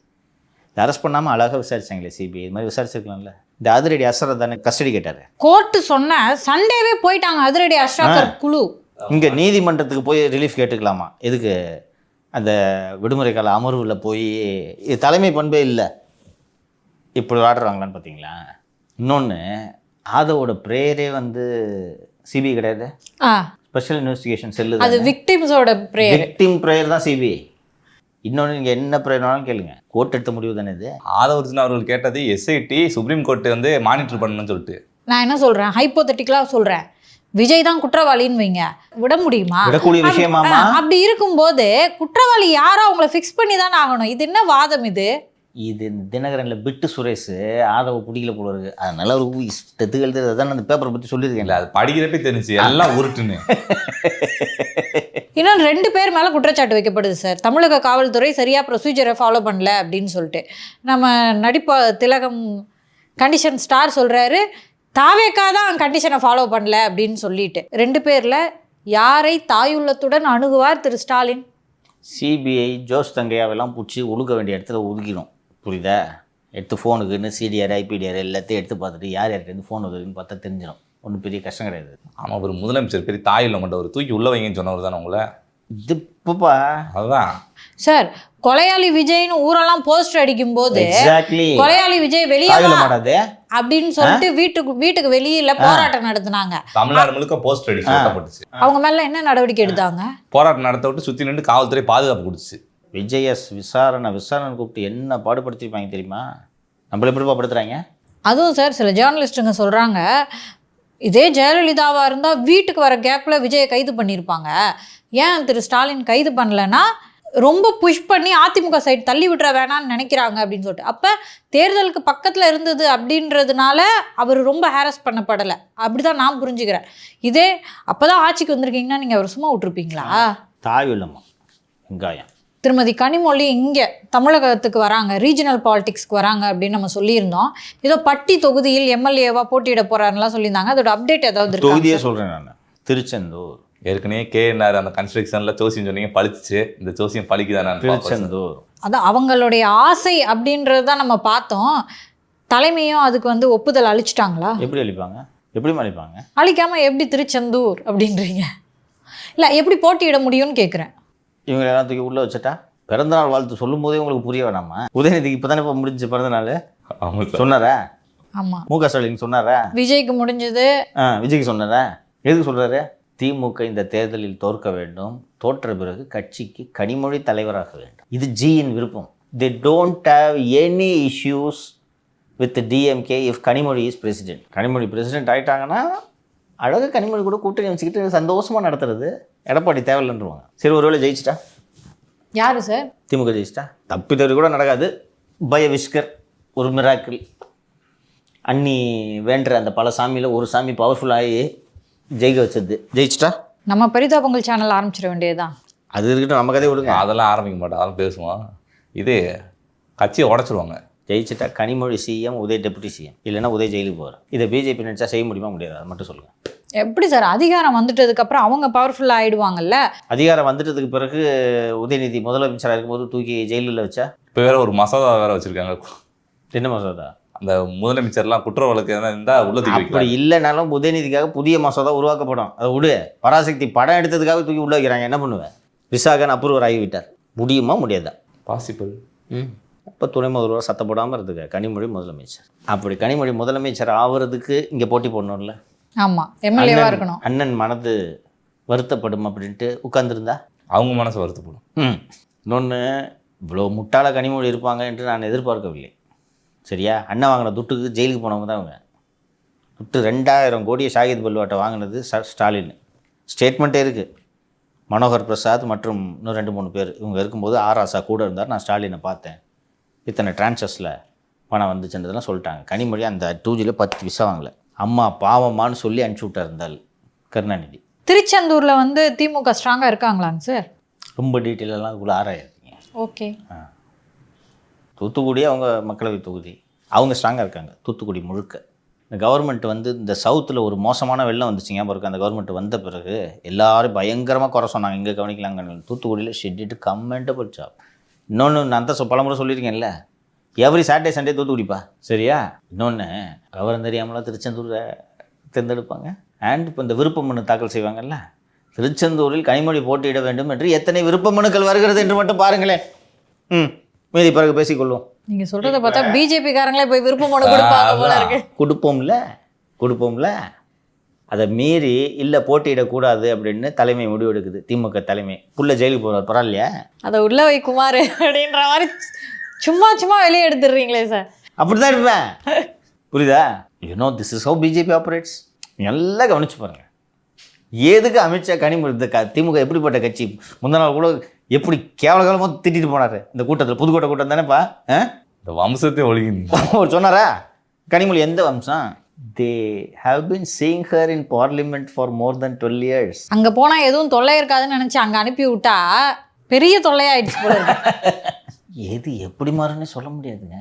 இந்த அரெஸ்ட் பண்ணாமல் அழகாக விசாரிச்சாங்களே சிபிஐ, இது மாதிரி விசாரிச்சிருக்கலாம்ல. இந்த அதிரடி அஸ்ரா தானே கஸ்டடி கேட்டார். கோர்ட்டு சொன்ன சண்டேவே போயிட்டாங்க அதிரடி அஸ்ராக்கர் குழு. இங்கே நீதிமன்றத்துக்கு போய் ரிலீஃப் கேட்டுக்கலாமா? எதுக்கு அந்த விடுமுறை கால அமர்வில் போய் தலைமை பண்பே இல்லை இப்படி ஆடுறாங்களான்னு பார்த்தீங்களா? இன்னொன்று, ஆதவோட ப்ரேயரே வந்து சிபிஐ கிடையாது, ஸ்பெஷல் இன்வெஸ்டிகேஷன் செல்லு. அது விக்டிம்ஸோட ப்ரேயர். விக்டிம் ப்ரேயர் தான் சிபிஐ. இன்னொன்று, நீங்கள் என்ன ப்ரேயர்னாலும் கேளுங்க, கோர்ட் எடுத்த முடிவு தானே இது. ஆதவர்ஜுன் அவர்கள் கேட்டது எஸ்ஐடி சுப்ரீம் கோர்ட்டு வந்து மானிட்டர் பண்ணணும்னு சொல்லிட்டு. நான் என்ன சொல்கிறேன், ஹைப்போதெட்டிக்கலாக சொல்கிறேன், விஜய் தான் குற்றவாளின்னு வைங்க, விட முடியுமா? விடக்கூடிய விஷயமாமா? அப்படி இருக்கும்போது குற்றவாளி யாரோ அவங்கள ஃபிக்ஸ் பண்ணி தானே ஆகணும். இது என்ன வாதம் இது? இது தினகரனில் பிட்டு சுரேஷ் ஆதவ பிடிக்கல போல இருக்கு, அதனால ஒரு இஷ்டத்துக்கு எழுதுறது. அதான் அந்த பேப்பரை பற்றி சொல்லியிருக்கேன்ல, அது படிக்கிறப்பே தெரிஞ்சு எல்லாம் உருட்டுன்னு. இன்னும் 2 பேர் மேலே குற்றச்சாட்டு வைக்கப்படுது சார். தமிழக காவல்துறை சரியாக ப்ரொசீஜரை ஃபாலோ பண்ணல அப்படின்னு சொல்லிட்டு. நம்ம நடிப்பா திலகம் கண்டிஷன் ஸ்டார் சொல்கிறாரு, தாவேக்கா தான் கண்டிஷனை ஃபாலோ பண்ணல அப்படின்னு சொல்லிட்டு. 2 பேரில் யாரை தாயுள்ளத்துடன் அணுகுவார் திரு ஸ்டாலின்? சிபிஐ ஜோஸ் தங்கையாவெல்லாம் பிடிச்சி ஒழுக்க வேண்டிய இடத்துல ஒதுக்கிடும், புரியுதா? எடுத்து ஃபோனுக்குன்னு சிடிஆர் ஐபிடிஆர் எல்லாத்தையும் எடுத்து பார்த்துட்டு யார் யார்கிட்ட ஃபோன் வருதுன்னு பார்த்தா தெரிஞ்சிடும். ஒன்றும் பெரிய கஷ்டம் கிடையாது. ஆமாம், ஒரு முதலமைச்சர் பெரிய தாயில் கொண்ட ஒரு தூக்கி உள்ள வைங்கன்னு சொன்னவர் தானே உங்களை. இது இப்பப்பா அதுதான் சார், கொலையாளி விஜய்னு ஊரெல்லாம் போஸ்டர் அடிக்கும் போது எக்ஸாக்ட்லி கொலையாளி விஜய் வெளியே மாட்டாது அப்படின்னு சொல்லிட்டு வீட்டுக்கு வெளியில போராட்டம் நடத்தினாங்க. தமிழ்நாடு முழுக்க போஸ்ட் அடிச்சு ஓட்டப்பட்டுச்சு. அவங்க மேல என்ன நடவடிக்கை எடுத்தாங்க? போராட்டம் நடத்த விட்டு சுற்றி நின்று காவல்துறை பாதுகாப்பு கொடுத்துச்சு. விஜயஸ் விசாரணை கூப்பிட்டு என்ன பாடுபடுத்திருப்பாங்க தெரியுமா? நம்மள எப்படி படுத்துறாங்க? அதுவும் சார் சில ஜேர்னலிஸ்ட்டுங்க சொல்றாங்க, இதே ஜெயலலிதாவா இருந்தா வீட்டுக்கு வர கேப்ல விஜயை கைது பண்ணியிருப்பாங்க, ஏன் திரு ஸ்டாலின் கைது பண்ணலன்னா ரொம்ப புஷ் பண்ணி அதிமுக சைடு தள்ளி விட்டுற வேணான்னு நினைக்கிறாங்க அப்படின்னு சொல்லிட்டு. அப்போ தேர்தலுக்கு பக்கத்தில் இருந்தது அப்படின்றதுனால அவர் ரொம்ப ஹேரஸ் பண்ணப்படலை, அப்படி தான் நான் புரிஞ்சுக்கிறேன். இதே அப்போ தான் ஆட்சிக்கு வந்திருக்கீங்கன்னா நீங்கள் அவர் சும்மா விட்டுருப்பீங்களா? தாயுள்ளம்மா வெங்காயம். திருமதி கனிமொழி இங்கே தமிழகத்துக்கு வராங்க, ரீஜனல் பாலிடிக்ஸ்க்கு வராங்க அப்படின்னு நம்ம சொல்லியிருந்தோம். ஏதோ பட்டி தொகுதியில் எம்எல்ஏவா போட்டியிட போகிறாருலாம் சொல்லியிருந்தாங்க. அதோட அப்டேட் ஏதாவது தொகுதியே சொல்கிறேன் நான். திருச்செந்தூர் ஏற்கனவே கேஎன்ஆர் அந்த கன்ஸ்ட்ரக்ஷனில் ஜோசியம் சொன்னீங்க, பழிச்சிச்சு. இந்த ஜோசியம் பழிக்குதானு திருச்செந்தூர். அதான் அவங்களுடைய ஆசை அப்படின்றது தான் நம்ம பார்த்தோம். தலைமையும் அதுக்கு வந்து ஒப்புதல் அளிச்சிட்டாங்களா? எப்படி அளிப்பாங்க? எப்படி அளிப்பாங்க? அளிக்காமல் எப்படி திருச்செந்தூர் அப்படின்றீங்க? இல்லை எப்படி போட்டியிட முடியும்னு கேட்குறேன். இவங்க எல்லாம் தூக்கி உள்ளே வச்சுட்டா பிறந்தநாள் வாழ்த்து சொல்லும் போதே உங்களுக்கு புரிய வேணாமா? உதயநிதிக்கு இப்போ தானே இப்போ முடிஞ்சு பிறந்தநாள் சொன்னாரா? ஆமாம். மு க ஸ்டாலின் சொன்னாரா? விஜய்க்கு முடிஞ்சது. விஜய்க்கு சொன்னாரா? எதுக்கு சொல்கிறாரு? திமுக இந்த தேர்தலில் தோற்க வேண்டும், தோற்ற பிறகு கட்சிக்கு கனிமொழி தலைவராக வேண்டும். இது ஜியின் விருப்பம். They don't have any issues with DMK if Kanimozhi is president. Kanimozhi president ஆகிட்டாங்கன்னா அழகாக கனிமொழி கூட கூட்டணி வச்சுக்கிட்டு சந்தோஷமாக நடத்துறது. எடப்பாடி தேவையில்லைன்றுவாங்க. சரி, ஒருவேளை ஜெயிச்சிட்டா? யாரு சார்? திமுக ஜெயிச்சிட்டா தப்பி தவறி கூட நடக்காது. பய விஷ்கர் ஒரு மிராக்கிள். அன்னி வேண்டுற அந்த பல சாமியில் ஒரு சாமி பவர்ஃபுல்லாகி ஜெயிக்க வச்சது. ஜெயிச்சிட்டா நம்ம பரிதாபங்கள் சேனல் ஆரம்பிச்சிட வேண்டியதுதான். அது இருக்கட்டும், நம்ம கதையை விடுங்க. அதெல்லாம் ஆரம்பிக்க மாட்டோம், அதெல்லாம் பேசுவோம். இது கட்சியை உடச்சிருவாங்க. ஜெயிச்சிட்டா Kanimozhi CM, Udhay deputy CM, இல்லைன்னா உதய் ஜெயிலுக்கு போகிறார். இதை பிஜேபி நினச்சா செய்ய முடியுமா? முடியாது. அது மட்டும் சொல்லுங்கள். எப்படி சார் அதிகாரம் வந்துட்டதுக்கு அப்புறம் அவங்க பவர்ஃபுல்லாக ஆயிடுவாங்கல்ல? அதிகாரம் வந்துட்டதுக்கு பிறகு உதயநிதி முதலமைச்சராக இருக்கும்போது தூக்கி ஜெயிலில் வச்சா? இப்போ வேற ஒரு மசோதா வேற வச்சிருக்காங்க. என்ன மசோதா? அந்த முதலமைச்சர்லாம் குற்ற வழக்கு எதனா இருந்தால் உள்ள தூக்கி அப்படி இல்லைனாலும் உதயநிதிக்காக புதிய மசோதா உருவாக்கப்படும். அதை விடு. பராசக்தி படம் எடுத்ததுக்காக தூக்கி உள்ள வைக்கிறாங்க. என்ன பண்ணுவேன்? விசாகன் அப்ரூவர் ஆகிவிட்டார். முடியுமா? முடியாதா? பாசிபிள். அப்போ துணை முதல்வர் சத்தம் போடாமல் இருந்துக்க கனிமொழி முதலமைச்சர். அப்படி கனிமொழி முதலமைச்சர் ஆகிறதுக்கு இங்கே போட்டி போடணும்ல. ஆமாம், எம்எல்ஏவாக இருக்கணும். அண்ணன் மனது வருத்தப்படும் அப்படின்ட்டு உட்கார்ந்துருந்தா அவங்க மனசு வருத்தப்படும். இன்னொன்று, இவ்வளோ முட்டாள கனிமொழி இருப்பாங்க என்று நான் எதிர்பார்க்கவில்லை. சரியா? அண்ணன் வாங்கின துட்டுக்கு ஜெயிலுக்கு போனவங்க தான் அவங்க. துட்டு 2000 கோடியை ஷாகித் பல்வாட்டை வாங்கினது ஸ்டாலின். ஸ்டேட்மெண்ட்டே இருக்குது. மனோகர் பிரசாத் மற்றும் இன்னும் 2-3 பேர் இவங்க இருக்கும்போது ஆராசா கூட இருந்தார். நான் ஸ்டாலினை பார்த்தேன், இத்தனை டிரான்சஸில் பணம் வந்துச்சுன்றதெல்லாம் சொல்லிட்டாங்க. கனிமொழி அந்த 2Gயில் 10 விசா வாங்கலை. அம்மா பாவமானு சொல்லி அனுப்பிச்சி விட்டா இருந்தால் கருணாநிதி. திருச்செந்தூரில் வந்து திமுக ஸ்ட்ராங்காக இருக்காங்களாங்க சார்? ரொம்ப டீட்டெயிலெல்லாம் அதுக்குள்ளே ஆராயிருக்கீங்க. ஓகே. தூத்துக்குடி அவங்க மக்களவை தொகுதி, அவங்க ஸ்ட்ராங்காக இருக்காங்க. தூத்துக்குடி முழுக்க இந்த கவர்மெண்ட் வந்து இந்த சவுத்தில் ஒரு மோசமான வெள்ளம் வந்துச்சுங்க பிறகு. அந்த கவர்மெண்ட் வந்த பிறகு எல்லாரும் பயங்கரமாக குறை சொன்னாங்க, இங்கே கவனிக்கலாங்க. தூத்துக்குடியில் ஷெட்டிட்டு கமெண்டபிள் ஜாப். இன்னொன்று நான் தான் பலமுறை சொல்லியிருக்கேன்ல, எவ்ரி சாட்டர்டே சண்டே தூத்துக்குடிப்பா. சரியா? இன்னொன்று, விவரம் தெரியாமலாம் திருச்செந்தூரை தேர்ந்தெடுப்பாங்க. அண்ட் இப்போ இந்த விருப்ப மனு தாக்கல் செய்வாங்கல்ல, திருச்செந்தூரில் கனிமொழி போட்டியிட வேண்டும் என்று எத்தனை விருப்ப மனுக்கள் வருகிறது என்று மட்டும் பாருங்களேன். மீதி பிறகு பேசிக்கொள்வோம். நீங்கள் சொல்கிறத பார்த்தா பிஜேபி காரங்களே போய் விருப்ப மனு கொடுப்பாங்க போல இருக்கு. கொடுப்போம்ல. அதை மீறி இல்லை போட்டியிடக்கூடாது அப்படின்னு தலைமை முடிவெடுக்குது. திமுக தலைமை புள்ள ஜெயிலுக்கு போகிறார், பரவாயில்லையா? அதை உள்ள வை குமார் அப்படின்ற மாதிரி சும்மா வெளியே எடுத்துடுறீங்களே சார். அப்படிதான் இருப்பேன். புரியுதா? This is how BJP operates. நல்லா கவனிச்சு பாருங்க. எதுக்கு அமித்ஷா கனிமொழி திமுக எப்படிப்பட்ட கட்சி? முந்தின நாள் கூட எப்படி கேவலமாக திட்டிட்டு போனார் இந்த கூட்டத்தில். புதுக்கோட்டை கூட்டம் தானேப்பா. இந்த வம்சத்தை ஒழுங்கினீங்க. அவர் சொன்னாரா கனிமொழி எந்த வம்சம்? they have been seeing her in parliament for more than 12 years. அங்க போனா எதுவும் தொல்லை இருக்காதுன்னு நினைச்சு அங்க அனுப்பி விட்டா பெரிய தொல்லையாயிடுச்சு போல இருக்கு. எது எப்படி மாறுன்னு சொல்ல முடியாதுங்க.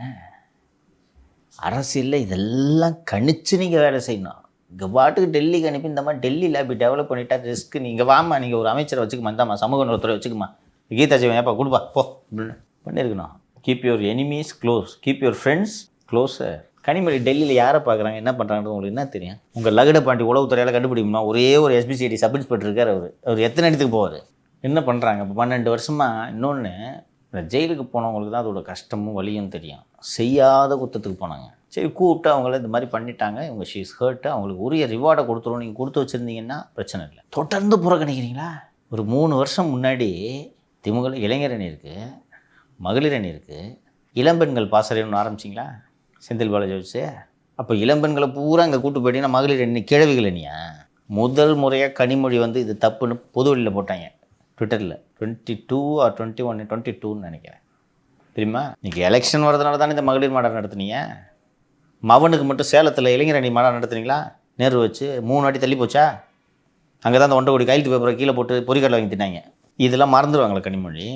அரசியலில் இதெல்லாம் கணிச்சு நீங்கள் வேலை செய்யணும். இங்கே பாட்டுக்கு டெல்லிக்கு அனுப்பி இந்த மாதிரி டெல்லியில் அப்படி டெவலப் பண்ணிட்டா ரிஸ்க். நீங்கள் வாமா, நீங்கள் ஒரு அமைச்சரை வச்சுக்குமா, இந்தாம்மா சமூக நலத்துறை வச்சுக்குமா, கீதா ஜீவன் ஏப்பா கொடுப்பா போ அப்படின்னு பண்ணியிருக்கணும். Keep your enemies close, keep your friends closure. Kanimozhi டெல்லியில் யாரை பார்க்குறாங்க, என்ன பண்ணுறாங்கன்னு உங்களுக்கு என்ன தெரியும்? உங்கள் லகட பாண்டி உளவுத்துறையால் கண்டுபிடிக்குமா? ஒரே ஒரு SBCID சப் இன்ஸ்பெக்டர் இருக்கார். அவர் எத்தனை இடத்துக்கு போவார்? என்ன பண்ணுறாங்க இப்போ 12 வருஷமாக? இன்னொன்று, இந்த ஜெயிலுக்கு போனவங்களுக்கு தான் அதோட கஷ்டமும் வலியும் தெரியும். செய்யாத குற்றத்துக்கு போனாங்க, சரி கூப்பிட்டு அவங்கள இந்த மாதிரி பண்ணிட்டாங்க, இவங்க ஷீஸ் ஹர்ட்டு, அவங்களுக்கு உரிய ரிவார்டை கொடுத்துருவோம். நீங்கள் கொடுத்து வச்சுருந்தீங்கன்னா பிரச்சனை இல்லை. தொடர்ந்து புறக்கணிக்கிறீங்களா? ஒரு 3 வருஷம் முன்னாடி திமுக இளைஞர் அணி இருக்குது, மகளிர் அணி இருக்குது, இளம்பெண்கள் பாசறைன்னு ஆரம்பிச்சிங்களா செந்தில் பாலாஜி வச்சு? அப்போ இளம்பெண்களை பூரா இங்கே கூட்டு போயிட்டீங்கன்னா மகளிர் அணி கிழவிகள் அணியா? முதல் முறையாக கனிமொழி வந்து இது தப்புன்னு பொது வெளியில் போட்டாங்க ட்விட்டரில். 22 or 21, 22ன்னு நினைக்கிறேன். தெரியுமா? இன்றைக்கி எலெக்ஷன் வரதுனால தானே இந்த மகளிர் மாநாடு நடத்துனீங்க. மவனுக்கு மட்டும் சேலத்தில் இளைஞர் அணி மாநாடு நடத்துனீங்களா? நேரு வச்சு 3 வாட்டி தள்ளி போச்சா? அங்கே தான் அந்த 1 கோடி கையெழுத்து பேப்பரை கீழே போட்டு பொறிக்கடலை வாங்கி தின்னாங்க. இதெல்லாம் மறந்துடுவாங்களே கனிமொழி?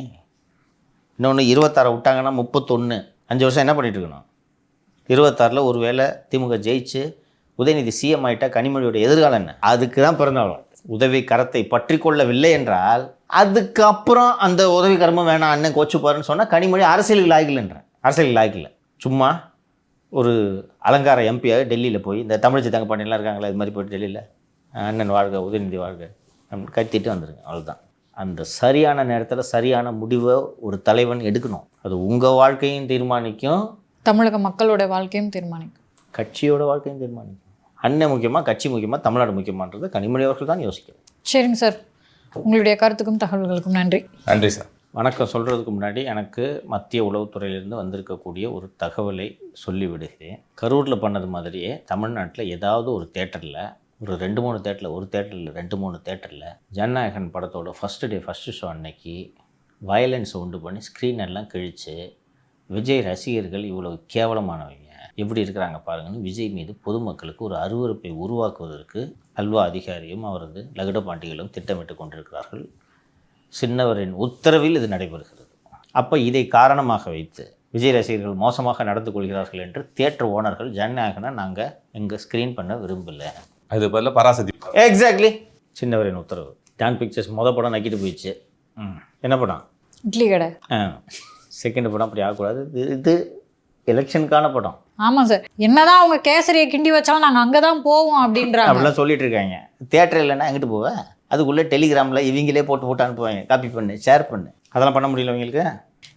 இன்னொன்று 26 விட்டாங்கன்னா 31, 5 வருஷம் என்ன பண்ணிகிட்டு இருக்கணும்? 26 ஒரு வேளை திமுக ஜெயிச்சு உதயநிதி சிஎம் ஆகிட்டா கனிமொழியோட எதிர்காலம் என்ன? அதுக்கு தான் பிறந்தாலும் உதவி கரத்தை பற்றி கொள்ளவில்லை என்றால் அதுக்கப்புறம் அந்த உதவி கரமும் வேணாம், அண்ணன் கோச்சுப்பாருன்னு சொன்னால் கனிமொழி அரசியலுக்கு லாய்க்கலைன்றேன். அரசியலுக்கு லாய்க்கல. சும்மா ஒரு அலங்கார எம்பியாக டெல்லியில் போய் இந்த தமிழிசை தங்கப்பாண்டியெல்லாம் இருக்காங்களா, இது மாதிரி போய்ட்டு டெல்லியில் அண்ணன் வாழ்க உதயநிதி வாழ்க அப்படின்னு கத்திட்டு வந்துருங்க. அவ்வளோதான். அந்த சரியான நேரத்தில் சரியான முடிவை ஒரு தலைவன் எடுக்கணும். அது உங்கள் வாழ்க்கையும் தீர்மானிக்கும், தமிழக மக்களோட வாழ்க்கையும் தீர்மானிக்கும், கட்சியோட வாழ்க்கையும் தீர்மானிக்கும். அண்ணன் முக்கியமாக, கட்சி முக்கியமாக, தமிழ்நாடு முக்கியமானது கனிமொழி அவர்கள் தான் யோசிக்கணும். சரிங்க சார், உங்களுடைய கருத்துக்கும் தகவல்களுக்கும் நன்றி. நன்றி சார். வணக்கம் சொல்கிறதுக்கு முன்னாடி எனக்கு மத்திய உளவுத்துறையிலிருந்து வந்திருக்கக்கூடிய ஒரு தகவலை சொல்லிவிடுகிறேன். கரூரில் பண்ணது மாதிரியே தமிழ்நாட்டில் ஏதாவது ஒரு தேட்டரில், ஒரு 2-3 தேட்டரில், ஒரு தேட்டரில் 2-3 தேட்டரில் ஜனநாயகன் படத்தோட ஃபஸ்ட்டு ஷோ அன்னைக்கு வயலன்ஸை உண்டு பண்ணி ஸ்க்ரீன் எல்லாம் கிழித்து விஜய் ரசிகர்கள் இவ்வளோ கேவலமானவங்க எப்படி இருக்கிறாங்க பாருங்கன்னு விஜய் மீது பொதுமக்களுக்கு ஒரு அருவருப்பை உருவாக்குவதற்கு அல்வா அதிகாரியும் அவரது லகுட பாண்டிகளும் திட்டமிட்டு கொண்டிருக்கிறார்கள். சின்னவரின் உத்தரவில் இது நடைபெறுகிறது. அப்போ இதை காரணமாக வைத்து விஜய் ரசிகர்கள் மோசமாக நடந்து கொள்கிறார்கள் என்று தியேட்டர் ஓனர்கள் ஜனநாயகனை நாங்கள் எங்கள் ஸ்க்ரீன் பண்ண விரும்பலை. அது பதில் பராசக்தி. எக்ஸாக்ட்லி. சின்னவரின் உத்தரவு. டான் பிக்சர்ஸ் படம் நக்கிட்டு போயிடுச்சு. என்ன படம்? இட்லி கடை. செகண்ட் படம் அப்படி ஆகக்கூடாது. இது எலெக்ஷனுக்கான படம். ஆமாம் சார், என்னதான் அவங்க கேசரியை கிண்டி வச்சாலும் நாங்கள் அங்கே தான் போவோம் அப்படின்றாங்க. அப்படிலாம் சொல்லிட்டு இருக்காங்க. தியேட்டர் இல்லைன்னா எங்கிட்டு போவேன்? அதுக்குள்ளே டெலிகிராமில் இவங்களே போட்டு அனுப்புவாங்க, காப்பி பண்ணு, ஷேர் பண்ணு. அதெல்லாம் பண்ண முடியல அவங்களுக்கு.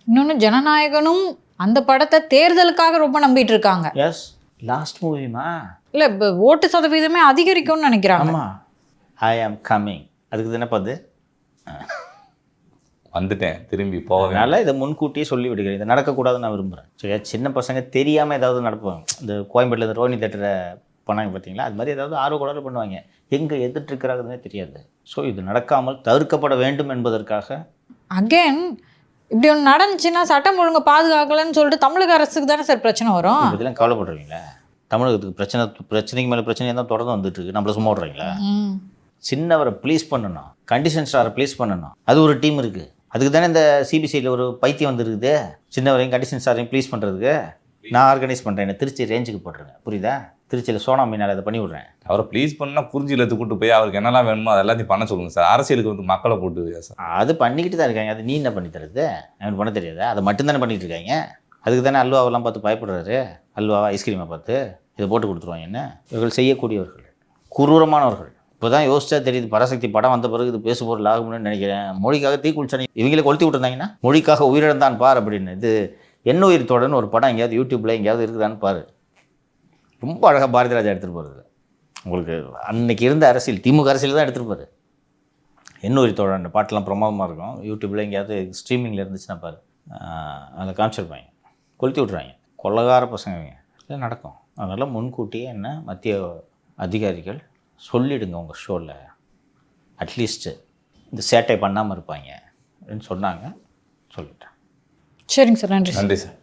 இன்னொன்று, ஜனநாயகனும் அந்த படத்தை தேர்தலுக்காக ரொம்ப நம்பிட்டு இருக்காங்க. எஸ், லாஸ்ட் மூவிமா இல்லை, இப்போ ஓட்டு சதவீதமே அதிகரிக்கும்னு நினைக்கிறாங்க. ஆமாம், ஐ ஆம் கம்மிங். அதுக்கு தானே பார்த்து வந்துட்டேன், திரும்பி போவேன். அதனால் இதை முன்கூட்டியே சொல்லி விடுகிறேன். இதை நடக்கக்கூடாதுன்னு நான் விரும்புகிறேன். சரியா? சின்ன பசங்க தெரியாமல் ஏதாவது நடப்புவாங்க. இந்த கோயம்பேட்டில் இந்த ரோனி தேட்டரை பண்ணாங்க பார்த்தீங்களா, அது மாதிரி ஏதாவது ஆர்வக்கூடாது பண்ணுவாங்க. எங்கே எதிர்த்துருக்கிறாங்கன்னே தெரியாது. ஸோ இது நடக்காமல் தவிர்க்கப்பட வேண்டும் என்பதற்காக அகேன் இப்படி ஒன்று நடந்துச்சுன்னா சட்டம் ஒழுங்கு பாதுகாக்கலன்னு சொல்லிட்டு தமிழக அரசுக்கு தானே சார் பிரச்சனை வரும். இதெல்லாம் கவலைப்படுறீங்களா? தமிழகத்துக்கு பிரச்சனைக்கு மேலே பிரச்சனையாக தான் தொடர்ந்து வந்துட்டு இருக்கு. நம்மள சும்மா விட்றீங்களா? சின்னவரை ப்ளீஸ் பண்ணணும், கண்டிஷன் ஸ்டாரை ப்ளீஸ் பண்ணணும். அது ஒரு டீம் இருக்குது. அதுக்கு தானே இந்த சிபிசியில் ஒரு பைத்தியம் வந்துருக்குது. சின்னவரையும் கண்டிஷன் ஸ்டாரையும் ப்ளீஸ் பண்ணுறதுக்கு நான் ஆர்கனைஸ் பண்ணுறேன். என்ன திருச்சி ரேஞ்சுக்கு போட்டுருங்க, புரியுதா? திருச்சியில் சோனா மீனால் அதை பண்ணி விட்றேன். அவரை ப்ளீஸ் பண்ணால் குறிஞ்சி இல்லத்து கூட்டு போய் அவருக்கு என்னெல்லாம் வேணுமோ அது எல்லாத்தையும் பண்ண சொல்லுங்கள் சார். அரசியலுக்கு வந்து மக்களை போட்டு சார் அது பண்ணிக்கிட்டு தான் இருக்காங்க. அது நீ என்ன பண்ணி தருது? எனக்கு பண்ண தெரியாதா? அதை மட்டும்தானே பண்ணிகிட்டு இருக்காங்க. அதுக்கு தானே அல்வாவெல்லாம் பார்த்து பயப்படுறாரு. அல்வாவா ஐஸ்கிரீமை பார்த்து இதை போட்டு கொடுத்துருவாங்க. என்ன இவர்கள் செய்யக்கூடியவர்கள் குரூரமானவர்கள். இப்போ தான் யோசிச்சா தெரியுது. பராசக்தி படம் வந்த பிறகு இது பேசு பொருள் ஆகும்னு நினைக்கிறேன். மொழிக்காக தீக்குளிச்சானே இவங்களே கொளுத்தி விட்டுருந்தாங்கன்னா மொழிக்காக உயிரிழந்தான் பார் அப்படின்னு. இது என்ன உயிர் தொடர்னு ஒரு படம் எங்கேயாவது யூடியூப்பில் எங்கேயாவது இருக்குதான்னு பாரு. ரொம்ப அழகாக பாரதி ராஜா எடுத்துகிட்டு போகிறது. உங்களுக்கு அன்னைக்கு இருந்த அரசியல் திமுக அரசியல் தான் எடுத்துகிட்டு போகுது. என்ன உயிர் தோழன் அந்த பாட்டெலாம் பிரமாதமாக இருக்கும். யூடியூப்பில் எங்கேயாவது ஸ்ட்ரீமிங்கில் இருந்துச்சுன்னா பாரு, அதில் காமிச்சிருப்பாங்க. கொளுத்தி விட்ருவாங்க. கொள்ளகார பசங்க இல்லை நடக்கும். அதனால் முன்கூட்டியே என்ன மத்திய அதிகாரிகள் சொல்லிவிடுங்க உங்கள் ஷோவில், அட்லீஸ்ட்டு இந்த சேட்டை பண்ணாமல் இருப்பாங்க அப்படின்னு சொன்னாங்க. சொல்லிட்டேன். சரிங்க சார், நன்றி. நன்றி சார்.